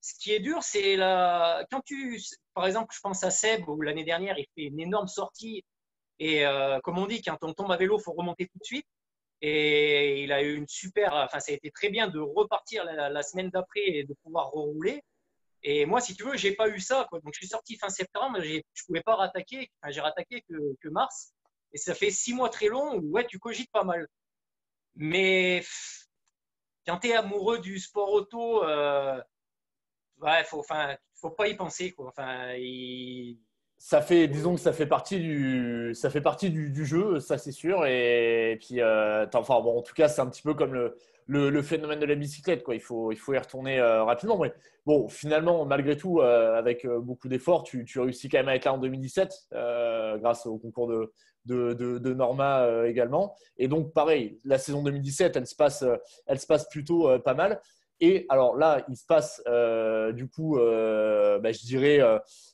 D: ce qui est dur, c'est par exemple, je pense à Seb, où l'année dernière, il fait une énorme sortie. Et comme on dit, quand on tombe à vélo, il faut remonter tout de suite. Et il a eu ça a été très bien de repartir la semaine d'après et de pouvoir rerouler. Et moi, si tu veux, j'ai pas eu ça, quoi. Donc, je suis sorti fin septembre, je pouvais pas rattaquer. Enfin, j'ai rattaqué que mars. Et ça fait 6 mois très longs où, ouais, tu cogites pas mal. Mais quand tu es amoureux du sport auto, ouais, faut pas y penser, quoi.
A: Disons que ça fait partie du jeu, ça c'est sûr. Et puis, enfin, bon, en tout cas, c'est un petit peu comme le phénomène de la bicyclette, quoi. Il faut y retourner rapidement. Mais bon, finalement, malgré tout, avec beaucoup d'efforts, tu réussis quand même à être là en 2017, grâce au concours de Norma également. Et donc, pareil, la saison 2017, elle se passe plutôt pas mal. Et alors là, il se passe du coup, je dirais,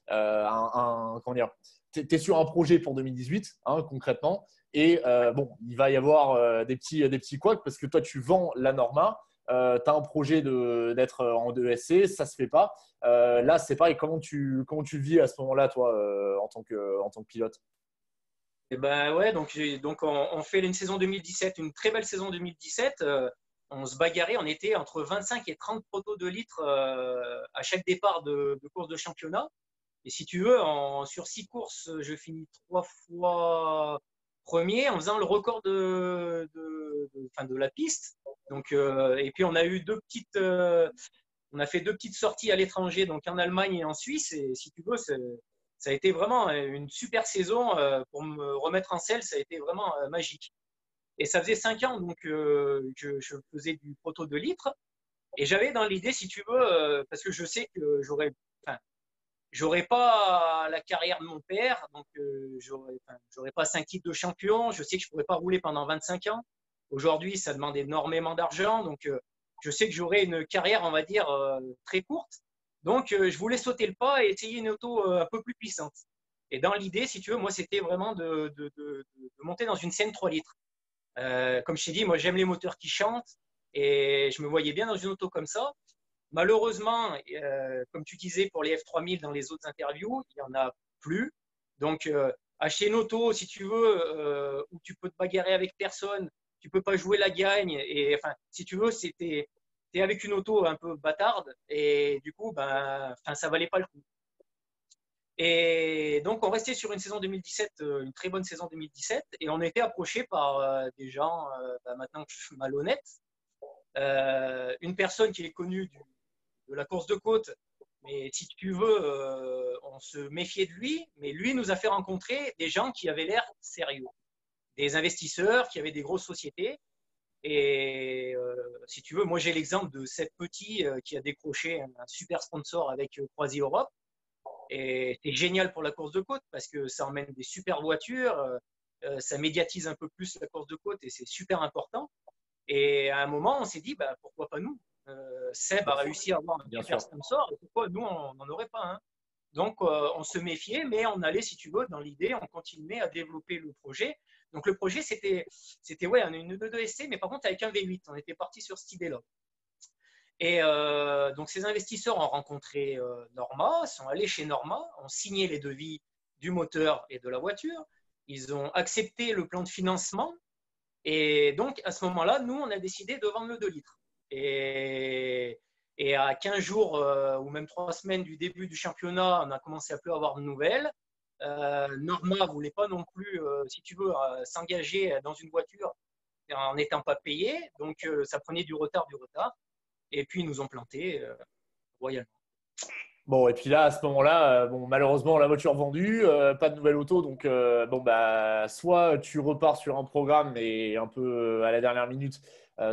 A: comment dire, tu es sur un projet pour 2018, hein, concrètement. Et bon, il va y avoir des petits couacs parce que toi, tu vends la Norma. Tu as un projet d'être en 2SC, ça ne se fait pas. Là, c'est pareil. Comment tu vis à ce moment-là, toi, en tant que pilote?
D: Et ben ouais, donc on fait une saison 2017, une très belle saison 2017. On se bagarrait, on était entre 25 et 30 protos de litres à chaque départ de course de championnat. Et si tu veux, sur 6 courses, je finis 3 fois premier en faisant le record de la piste. Donc, et puis on a eu on a fait 2 petites sorties à l'étranger, donc en Allemagne et en Suisse. Et si tu veux, ça a été vraiment une super saison pour me remettre en selle. Ça a été vraiment magique. Et ça faisait 5 ans donc je faisais du proto de litres. Et j'avais dans l'idée, si tu veux, parce que je sais que j'aurais pas la carrière de mon père, donc j'aurais pas 5 titres de champion. Je sais que je pourrais pas rouler pendant 25 ans. Aujourd'hui, ça demande énormément d'argent, donc je sais que j'aurai une carrière, on va dire, très courte. Donc, je voulais sauter le pas et essayer une auto un peu plus puissante. Et dans l'idée, si tu veux, moi, c'était vraiment de monter dans une scène 3 litres. Comme je t'ai dit, moi, j'aime les moteurs qui chantent et je me voyais bien dans une auto comme ça. Malheureusement, comme tu disais pour les F3000 dans les autres interviews, il n'y en a plus. Donc, acheter une auto, si tu veux, où tu peux te bagarrer avec personne, tu peux pas jouer la gagne. Et enfin, si tu veux, t'es avec une auto un peu bâtarde et du coup, ça valait pas le coup. Et donc, on restait sur une saison 2017, une très bonne saison 2017, et on était approché par des gens, maintenant que je suis malhonnête, une personne qui est connue de la course de côte, mais si tu veux, on se méfiait de lui, mais lui nous a fait rencontrer des gens qui avaient l'air sérieux, des investisseurs qui avaient des grosses sociétés. Et si tu veux, moi j'ai l'exemple de cette petite qui a décroché un super sponsor avec Croisi Europe. Et c'est génial pour la course de côte parce que ça emmène des super voitures, ça médiatise un peu plus la course de côte et c'est super important. Et à un moment, on s'est dit, pourquoi pas nous? Seb a réussi à avoir un super sponsor, et pourquoi nous, on n'en aurait pas un? Donc, on se méfiait, mais on allait, si tu veux, dans l'idée, on continuait à développer le projet. Donc, le projet, c'était ouais, une 2SC, mais par contre, avec un V8. On était parti sur cette idée-là. Et donc, ces investisseurs ont rencontré Norma, sont allés chez Norma, ont signé les devis du moteur et de la voiture. Ils ont accepté le plan de financement. Et donc, à ce moment-là, nous, on a décidé de vendre le 2 litres. Et à 15 jours ou même 3 semaines du début du championnat, on a commencé à plus avoir de nouvelles. Norma ne voulait pas non plus, si tu veux, s'engager dans une voiture en n'étant pas payé. Donc, ça prenait du retard. Et puis, ils nous ont plantés royalement.
A: Bon, et puis là, à ce moment-là, bon, malheureusement, la voiture vendue, pas de nouvelle auto. Donc, soit tu repars sur un programme et un peu à la dernière minute,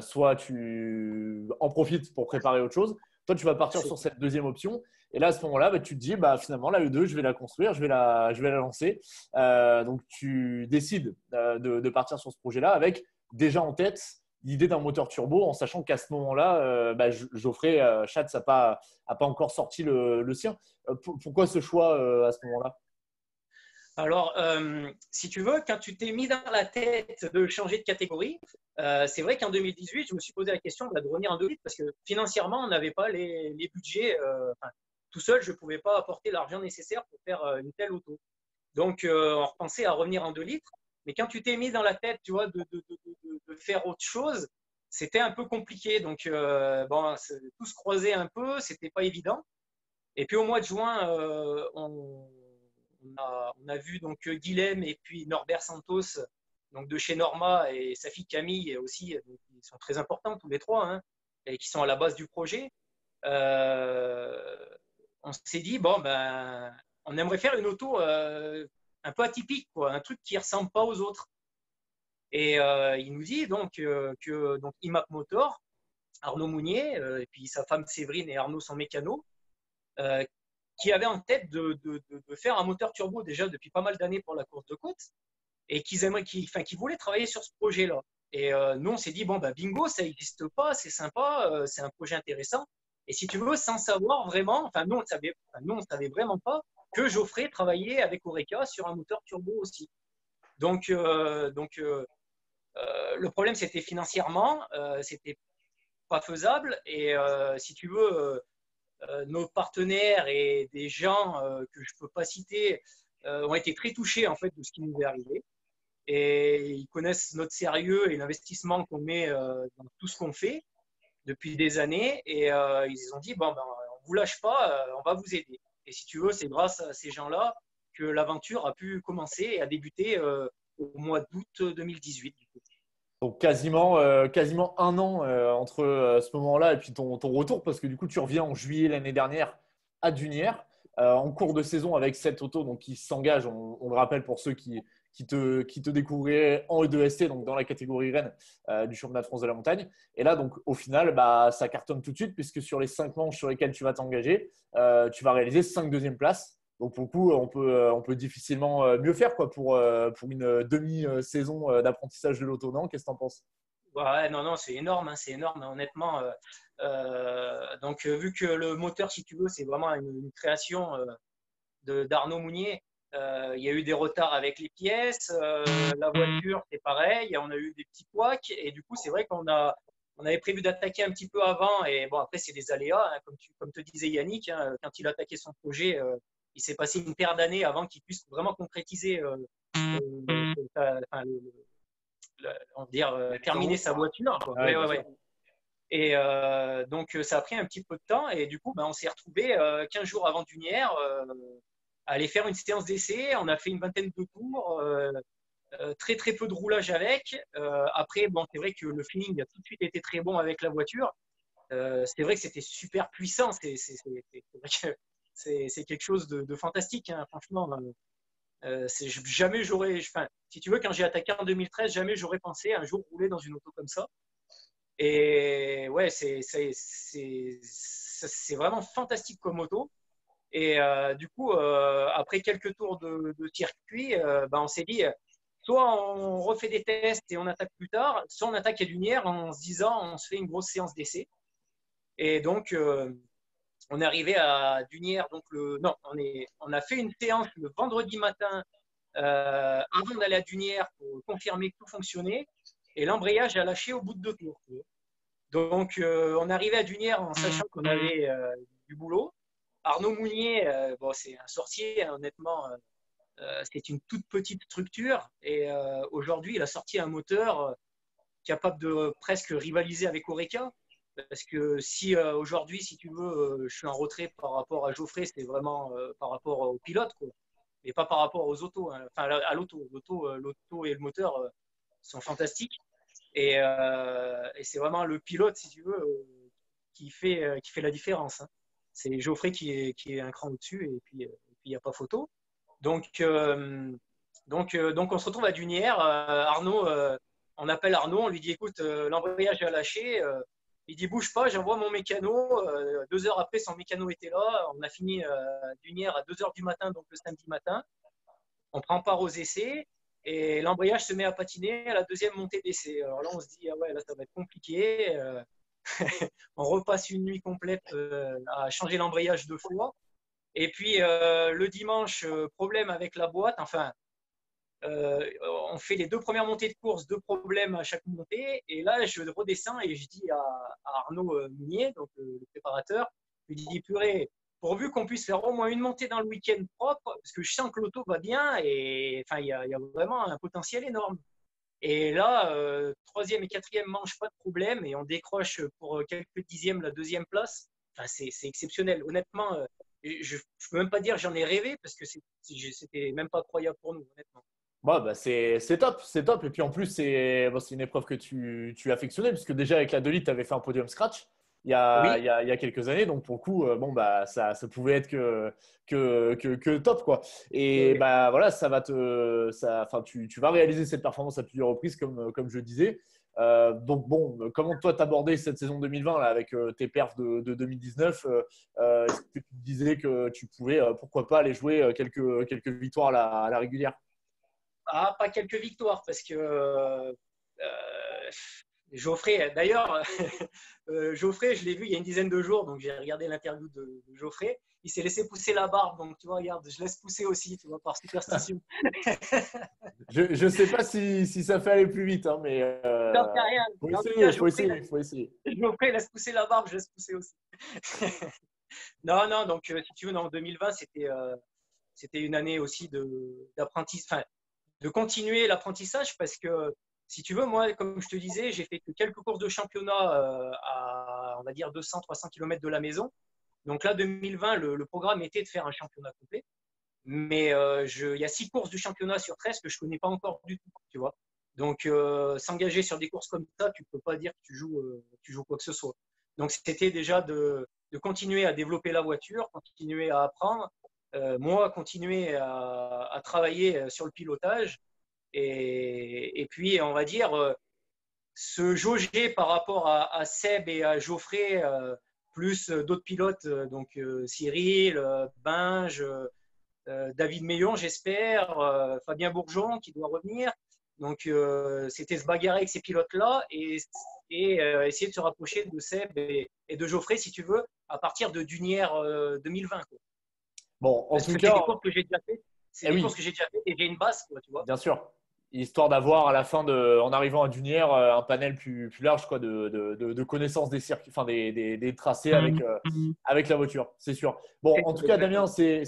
A: soit tu en profites pour préparer autre chose. Toi, tu vas partir sur cette deuxième option. Et là, à ce moment-là, tu te dis, finalement, la E2, je vais la construire, je vais la lancer. Donc, tu décides de partir sur ce projet-là avec déjà en tête l'idée d'un moteur turbo, en sachant qu'à ce moment-là, Geoffrey Schatz n'a pas encore sorti le sien. Pourquoi ce choix à ce moment-là?
D: Alors, si tu veux, quand tu t'es mis dans la tête de changer de catégorie, c'est vrai qu'en 2018, je me suis posé la question de revenir en 2 litres parce que financièrement, on n'avait pas les budgets. Tout seul, je ne pouvais pas apporter l'argent nécessaire pour faire une telle auto. Donc, on repensait à revenir en 2 litres. Mais quand tu t'es mis dans la tête, tu vois, de faire autre chose, c'était un peu compliqué. Donc, tout se croisait un peu, c'était pas évident. Et puis au mois de juin, on a vu donc Guilhem et puis Norbert Santos, donc de chez Norma, et sa fille Camille aussi, donc, ils sont très importants tous les trois, hein, et qui sont à la base du projet. on s'est dit, bon, ben, on aimerait faire une auto un peu atypique, quoi, un truc qui ne ressemble pas aux autres. Et il nous dit donc que donc, IMAP Motor, Arnaud Mounier, et puis sa femme Séverine et Arnaud, son mécano, qui avaient en tête de faire un moteur turbo déjà depuis pas mal d'années pour la course de côte, et qu'ils voulaient travailler sur ce projet-là. Et nous, on s'est dit, bon, bah, bingo, ça n'existe pas, c'est sympa, c'est un projet intéressant. Et si tu veux, sans savoir vraiment, nous, on ne savait vraiment pas que Geoffrey travaillait avec Oreca sur un moteur turbo aussi. Donc le problème, c'était financièrement, c'était pas faisable. Et si tu veux, nos partenaires et des gens que je peux pas citer ont été très touchés en fait de ce qui nous est arrivé. Et ils connaissent notre sérieux et l'investissement qu'on met dans tout ce qu'on fait depuis des années. Et ils ont dit, bon, ben, on ne vous lâche pas, on va vous aider. Et si tu veux, c'est grâce à ces gens-là que l'aventure a pu commencer et a débuté au mois d'août 2018. Du coup.
A: Donc quasiment un an entre ce moment-là et puis ton retour, parce que du coup, tu reviens en juillet l'année dernière à Dunière, en cours de saison avec cette auto donc, qui s'engage, on le rappelle pour ceux qui te découvraient en E2ST, donc dans la catégorie Rennes du championnat de France de la montagne. Et là, donc, au final, ça cartonne tout de suite, puisque sur les 5 manches sur lesquelles tu vas t'engager, tu vas réaliser 5 deuxièmes places. Donc, pour le coup, on peut difficilement mieux faire quoi, pour une demi-saison d'apprentissage de l'auto. Non, qu'est-ce que tu en penses?
D: Ouais, non, c'est énorme, hein, c'est énorme, honnêtement. Donc, vu que le moteur, si tu veux, c'est vraiment une création d'Arnaud Mounier, il y a eu des retards avec les pièces, la voiture, c'est pareil, on a eu des petits couacs, et du coup, c'est vrai qu'on avait prévu d'attaquer un petit peu avant, et bon, après, c'est des aléas, hein, comme te disait Yannick, hein, quand il a attaqué son projet, il s'est passé une paire d'années avant qu'il puisse vraiment concrétiser, on va dire, terminer sa voiture. Quoi. Ouais. Et donc, ça a pris un petit peu de temps, et du coup, on s'est retrouvé 15 jours avant Dunière à aller faire une séance d'essai. On a fait une vingtaine de tours, très très peu de roulage avec. Après, bon, c'est vrai que le feeling a tout de suite été très bon avec la voiture. C'est vrai que c'était super puissant. C'est quelque chose de fantastique, hein, franchement. Jamais j'aurais, si tu veux, quand j'ai attaqué en 2013, jamais j'aurais pensé un jour rouler dans une auto comme ça. Et ouais, c'est vraiment fantastique comme moto. Et du coup, après quelques tours de circuit, on s'est dit, soit on refait des tests et on attaque plus tard, soit on attaque à Dunière en se disant, on se fait une grosse séance d'essai. Et donc, on est arrivé à Dunière. Donc on a fait une séance le vendredi matin avant d'aller à Dunière pour confirmer que tout fonctionnait. Et l'embrayage a lâché au bout de 2 tours. Donc, on est arrivé à Dunière en sachant qu'on avait du boulot. Arnaud Mounier, c'est un sorcier, hein, honnêtement. C'est une toute petite structure. Et aujourd'hui, il a sorti un moteur capable de presque rivaliser avec Oreca. Parce que si aujourd'hui, si tu veux, je suis en retrait par rapport à Geoffrey, c'est vraiment par rapport au pilote, quoi. Et pas par rapport aux autos, hein. Enfin à l'auto. L'auto et le moteur sont fantastiques. Et c'est vraiment le pilote, si tu veux, qui fait la différence, hein. C'est Geoffrey qui est un cran au-dessus, et puis il n'y a pas photo. Donc, on se retrouve à Dunière. Arnaud, on appelle Arnaud, on lui dit, écoute, l'embrayage a lâché. Il dit, bouge pas, j'envoie mon mécano. 2 heures après, son mécano était là. On a fini Dunière à 2 heures du matin, donc le samedi matin. On prend part aux essais. Et l'embrayage se met à patiner à la deuxième montée d'essai. Alors là, on se dit, ah ouais, là, ça va être compliqué. On repasse une nuit complète à changer l'embrayage 2 fois. Et puis, le dimanche, problème avec la boîte. Enfin, on fait les 2 premières montées de course, 2 problèmes à chaque montée. Et là, je redescends et je dis à Arnaud Mounier, donc le préparateur, je lui dis, purée, pourvu qu'on puisse faire au moins une montée dans le week-end propre, parce que je sens que l'auto va bien et il y a vraiment un potentiel énorme. Et là, 3e et 4e manche, pas de problème, et on décroche pour quelques dixièmes la 2e place. Enfin, c'est exceptionnel. Honnêtement, je ne peux même pas dire j'en ai rêvé, parce que c'était même pas croyable pour nous, honnêtement.
A: C'est top, c'est top. Et puis en plus, c'est une épreuve que tu affectionnais, puisque déjà avec la 2 litres, tu avais fait un podium scratch.
D: Oui.
A: il y a quelques années. Donc, pour le coup, bon, bah, ça pouvait être que top, quoi. Et
D: Oui.
A: bah, voilà, enfin, tu vas réaliser cette performance à plusieurs reprises, comme je disais. Donc, bon, comment toi t'abordais cette saison 2020 là, avec tes perfs de 2019 est-ce que tu te disais que tu pouvais, pourquoi pas, aller jouer quelques victoires à la régulière?
D: Ah, pas quelques victoires, parce que Geoffrey, d'ailleurs, Geoffrey, je l'ai vu il y a une dizaine de jours, donc j'ai regardé l'interview de Geoffrey. Il s'est laissé pousser la barbe, donc tu vois, regarde, je laisse pousser aussi, tu vois, par superstition.
A: Je ne sais pas si ça fait aller plus vite, hein, mais
D: J'en sais rien.
A: faut
D: Mais en tout cas,
A: essayer, faut
D: Geoffrey,
A: essayer, faut essayer.
D: Geoffrey laisse pousser la barbe, je laisse pousser aussi. Non, non, donc si tu veux, en 2020, c'était une année aussi d'apprentissage, enfin, de continuer l'apprentissage parce que, si tu veux, moi, comme je te disais, j'ai fait que quelques courses de championnat à, on va dire, 200-300 km de la maison. Donc là, 2020, le programme était de faire un championnat complet. Mais il y a 6 courses du championnat sur 13 que je ne connais pas encore du tout, tu vois. Donc, s'engager sur des courses comme ça, tu ne peux pas dire que tu joues quoi que ce soit. Donc, c'était déjà de continuer à développer la voiture, continuer à apprendre, moi, continuer à travailler sur le pilotage et puis, on va dire, se jauger par rapport à Seb et à Geoffrey, plus d'autres pilotes, donc Cyril, Binge, David Meillon, j'espère, Fabien Bourgeon qui doit revenir. Donc, c'était se bagarrer avec ces pilotes-là et essayer de se rapprocher de Seb et de Geoffrey, si tu veux, à partir de Dunière 2020. Quoi.
A: Bon, en
D: Parce
A: tout
D: que c'est
A: cas,
D: des courses que j'ai déjà fait. C'est des
A: oui,
D: courses que j'ai déjà fait et j'ai une base, quoi, tu vois.
A: bien sûr. Histoire d'avoir à la fin, en arrivant à Dunière, un panel plus large quoi, de connaissances des circuits, enfin des tracés avec la voiture, c'est sûr. Bon, en tout cas, Damien, c'est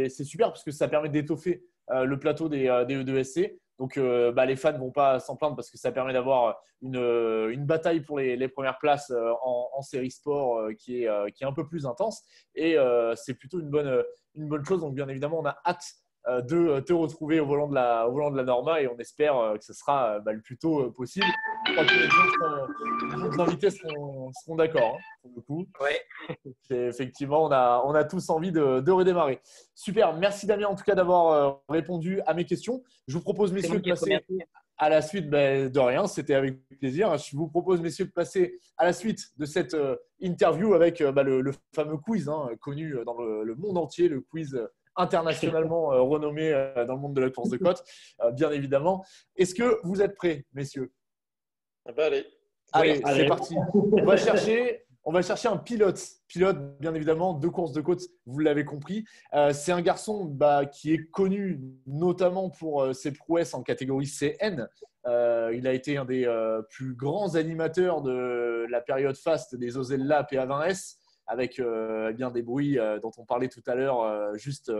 A: super parce que ça permet d'étoffer le plateau des E2SC. Donc, bah, les fans ne vont pas s'en plaindre parce que ça permet d'avoir une bataille pour les premières places en série sport qui est un peu plus intense. Et c'est plutôt une bonne chose. Donc, bien évidemment, on a hâte de te retrouver au volant de la Norma et on espère que ce sera le plus tôt possible. Je crois que les autres invités seront d'accord, hein, pour le coup.
D: Ouais.
A: Effectivement, on a tous envie de redémarrer. Super, merci Damien en tout cas d'avoir répondu à mes questions. Je vous propose, messieurs, de passer à la suite. De rien, c'était avec plaisir. Je vous propose, messieurs, de passer à la suite de cette interview avec le fameux quiz connu dans le monde entier, le quiz internationalement renommé dans le monde de la course de côte, bien évidemment. Est-ce que vous êtes prêts, messieurs?
C: Ah bah, allez.
A: Allez,
B: Oui,
A: c'est parti. On va chercher un pilote. Pilote, bien évidemment, de course de côte, vous l'avez compris. C'est un garçon qui est connu notamment pour ses prouesses en catégorie CN. Il a été un des plus grands animateurs de la période faste des Ozella PA20S, avec bien des bruits dont on parlait tout à l'heure, juste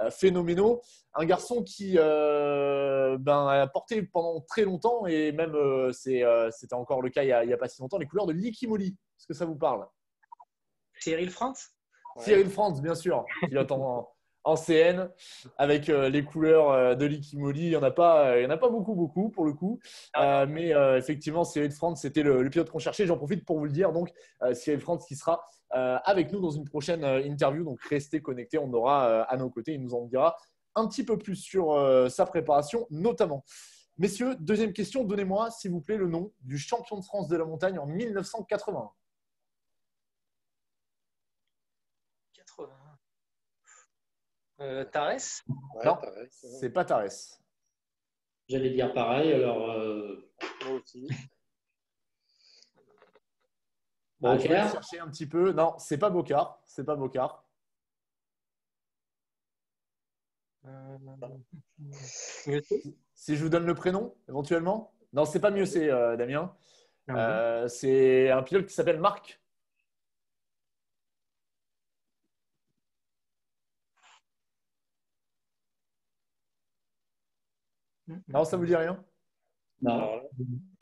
A: phénoménaux. Un garçon qui a porté pendant très longtemps, et même c'était encore le cas il y a pas si longtemps, les couleurs de Liquimoli. Est-ce que ça vous parle?
D: Cyril France.
A: Cyril France, bien sûr, pilote en CN avec les couleurs de Liquimoli. Il n'y en a pas beaucoup pour le coup. Mais effectivement, Cyril France, c'était le pilote qu'on cherchait. J'en profite pour vous le dire. Donc, Cyril France qui sera avec nous dans une prochaine interview. Donc, restez connectés. On aura à nos côtés. Il nous en dira un petit peu plus sur sa préparation, notamment. Messieurs, deuxième question. Donnez-moi, s'il vous plaît, le nom du champion de France de la montagne en 1980.
D: Tarès.
C: Ouais,
A: Non,
C: pareil.
A: c'est pas Tarès.
B: J'allais dire pareil, alors
C: Moi aussi.
A: Je vais
B: Bocard.
A: chercher un petit peu. Non, c'est pas Bocard. C'est pas Bocard. Si je vous donne le prénom, éventuellement. Non, c'est pas mieux, c'est Damien. C'est un pilote qui s'appelle Marc. Non, ça vous dit rien?
B: Non.
C: Alors là.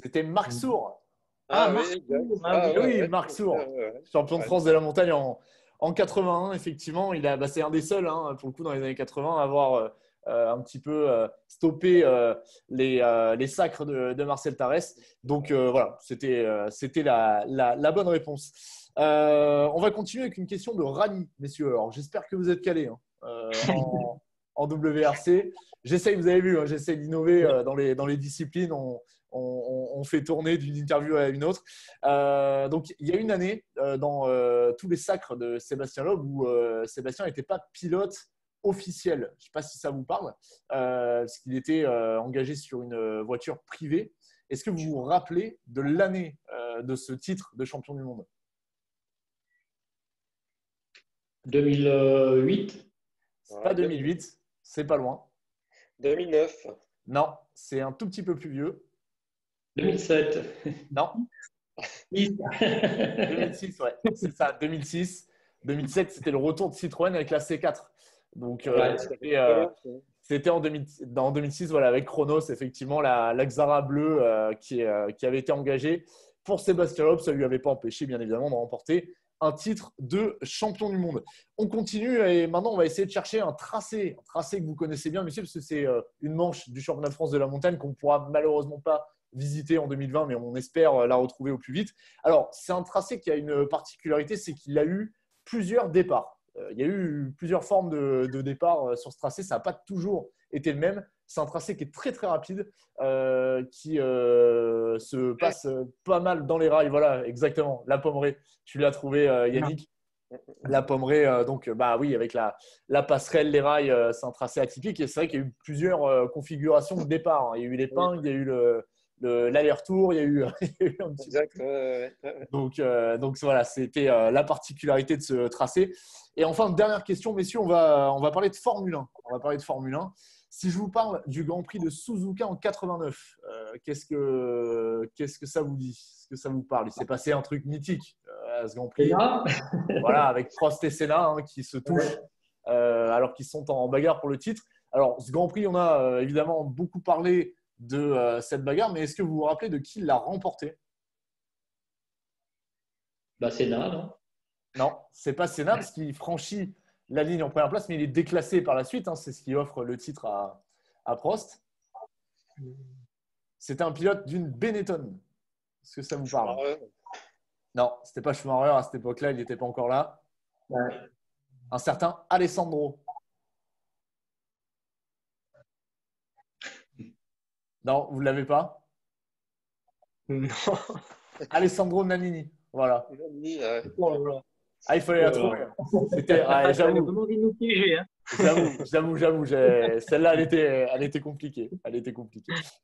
A: C'était Marc Sour.
C: Ah,
D: Marc
C: oui,
D: Sour.
C: exact.
D: Ah
A: Oui,
C: ouais.
A: Marc Sour.
C: Ouais.
A: Champion de France de la montagne en 81, effectivement. C'est un des seuls, pour le coup, dans les années 80, à avoir un petit peu stoppé les sacres de Marcel Tarès. Donc, voilà, c'était la bonne réponse. On va continuer avec une question de Rani, messieurs. Alors, j'espère que vous êtes calés en WRC. J'essaye, vous avez vu, j'essaye d'innover dans les disciplines. On fait tourner d'une interview à une autre. Donc, il y a une année, dans tous les sacres de Sébastien Loeb, où Sébastien n'était pas pilote officiel. Je ne sais pas si ça vous parle, parce qu'il était engagé sur une voiture privée. Est-ce que vous vous rappelez de l'année de ce titre de champion du monde?
B: 2008.
A: C'est pas 2008, c'est pas loin.
C: 2009.
A: Non, c'est un tout petit peu plus vieux.
B: 2007.
A: Non. 2006, ouais, c'est ça, 2006. 2007, c'était le retour de Citroën avec la C4. Donc, c'était en 2006, voilà, avec Chronos, effectivement, la Xara bleue qui avait été engagée pour Sébastien Loeb. Ça ne lui avait pas empêché, bien évidemment, de remporter un titre de champion du monde. On continue et maintenant, on va essayer de chercher un tracé que vous connaissez bien, messieurs, parce que c'est une manche du championnat de France de la montagne qu'on ne pourra malheureusement pas visiter en 2020, mais on espère la retrouver au plus vite. Alors, c'est un tracé qui a une particularité, c'est qu'il a eu plusieurs départs. Il y a eu plusieurs formes de départ sur ce tracé. Ça n'a pas toujours été le même. C'est un tracé qui est très, très rapide, qui se passe pas mal dans les rails. Voilà, exactement. La Pommeraye, tu l'as trouvé, Yannick. La Pommeraye, donc, bah oui, avec la passerelle, les rails, c'est un tracé atypique. Et c'est vrai qu'il y a eu plusieurs configurations de départ. Il y a eu l'épingle, il y a eu l'aller-retour, il y a eu un petit
C: Exact.
A: Donc voilà, c'était la particularité de ce tracé. Et enfin, dernière question, messieurs, on va parler de Formule 1. On va parler de Formule 1. Si je vous parle du Grand Prix de Suzuka en 89, qu'est-ce que ça vous dit? Est-ce que ça vous parle? Il s'est passé un truc mythique à ce Grand Prix. Voilà, avec Prost et Senna qui se touchent alors qu'ils sont en bagarre pour le titre. Alors, ce Grand Prix, on a évidemment beaucoup parlé de cette bagarre, mais est-ce que vous vous rappelez de qui l'a remporté?
B: Senna, non?
A: Non, c'est pas Senna parce qu'il franchit la ligne en première place, mais il est déclassé par la suite. C'est ce qui offre le titre à Prost. C'était un pilote d'une Benetton. Est-ce que ça vous parle? Non, c'était pas Schumacher à cette époque-là, il n'était pas encore là.
B: Ouais.
A: Un certain Alessandro. Non, vous ne l'avez pas?
D: Non.
A: Alessandro Nannini. Voilà. Ah, il fallait la trouver.
D: J'avais vraiment envie de nous piéger.
A: J'avoue. Celle-là, elle était compliquée.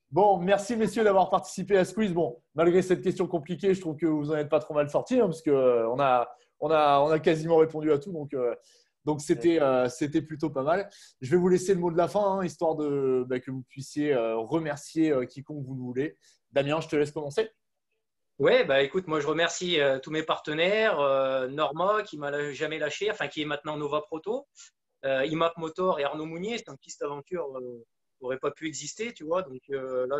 A: Bon, merci messieurs d'avoir participé à ce quiz. Bon, malgré cette question compliquée, je trouve que vous n'en êtes pas trop mal sortis parce qu'on a quasiment répondu à tout. Donc c'était plutôt pas mal. Je vais vous laisser le mot de la fin, histoire que vous puissiez remercier quiconque vous le voulez. Damien, je te laisse commencer.
D: Ouais, bah écoute, moi je remercie tous mes partenaires, Norma qui m'a jamais lâché, enfin qui est maintenant Nova Proto, IMAP Motor et Arnaud Mounier, c'est une petite aventure n'aurait pas pu exister, tu vois. Donc là,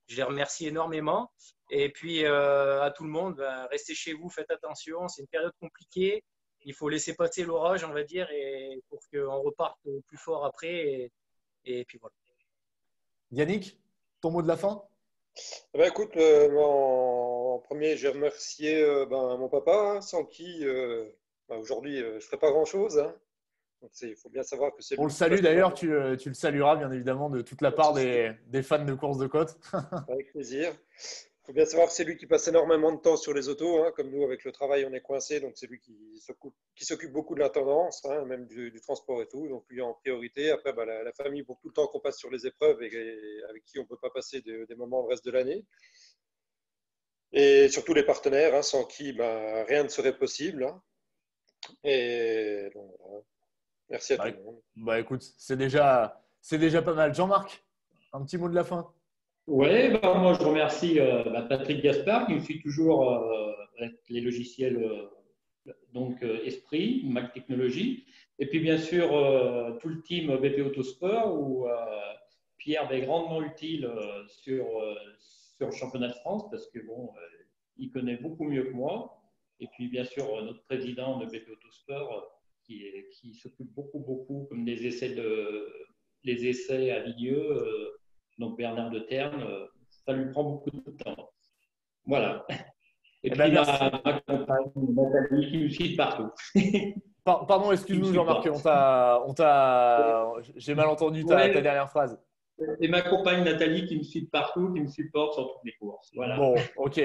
D: je les remercie énormément. Et puis à tout le monde, restez chez vous, faites attention, c'est une période compliquée. Il faut laisser passer l'orage, on va dire, et pour qu'on reparte plus fort après. Et puis voilà.
A: Yannick, ton mot de la fin?
C: Écoute, en premier, j'ai remercié mon papa, sans qui aujourd'hui je ne ferais pas grand-chose. Donc, il faut bien savoir que c'est lui.
A: On le salue d'ailleurs, tu le salueras bien évidemment de toute la part des fans de course de côte.
C: Avec plaisir. Il faut bien savoir que c'est lui qui passe énormément de temps sur les autos. Comme nous, avec le travail, on est coincé. Donc, c'est lui qui s'occupe beaucoup de l'intendance, même du transport et tout. Donc, lui en priorité. Après, la famille, pour tout le temps qu'on passe sur les épreuves et avec qui on ne peut pas passer des moments le reste de l'année. Et surtout les partenaires, sans qui rien ne serait possible. Et donc, voilà. Merci à tout le monde.
A: Écoute, c'est déjà pas mal. Jean-Marc, un petit mot de la fin.
B: Oui, moi je remercie Patrick Gaspard qui me suit toujours avec les logiciels Esprit, Mac Technologies. Et puis bien sûr tout le team BP Autosport où Pierre est grandement utile sur le championnat de France parce que il connaît beaucoup mieux que moi. Et puis bien sûr notre président de BP Autosport qui s'occupe beaucoup comme des essais à Villieu. Donc Bernard de Terne, ça lui prend beaucoup de temps. Voilà. Et
A: Eh ben,
B: puis
A: merci.
B: ma compagne Nathalie qui me suit partout.
A: Pardon, excuse-nous, Jean-Marc, j'ai mal entendu ta
B: Ouais,
A: dernière phrase.
B: et ma compagne Nathalie qui me suit partout, qui me supporte sur toutes les courses. Voilà.
A: Bon, ok.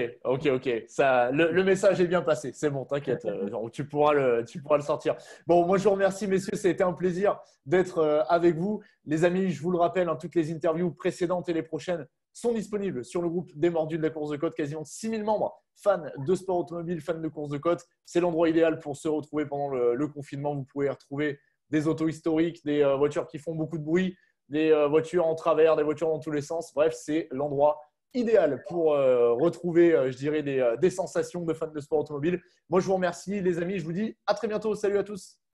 A: Ça, le message est bien passé. C'est bon, t'inquiète. Tu pourras le sortir. Bon, moi, je vous remercie, messieurs. Ça a été un plaisir d'être avec vous. Les amis, je vous le rappelle, hein, toutes les interviews précédentes et les prochaines sont disponibles sur le groupe des Mordus de la course de côte. Quasiment 6000 membres, fans de sport automobile, fans de course de côte. C'est l'endroit idéal pour se retrouver pendant le confinement. Vous pouvez retrouver des autos historiques, des voitures qui font beaucoup de bruit, des voitures en travers, des voitures dans tous les sens. Bref, c'est l'endroit idéal pour retrouver, je dirais, des sensations de fans de sport automobile. Moi, je vous remercie, les amis. Je vous dis à très bientôt. Salut à tous.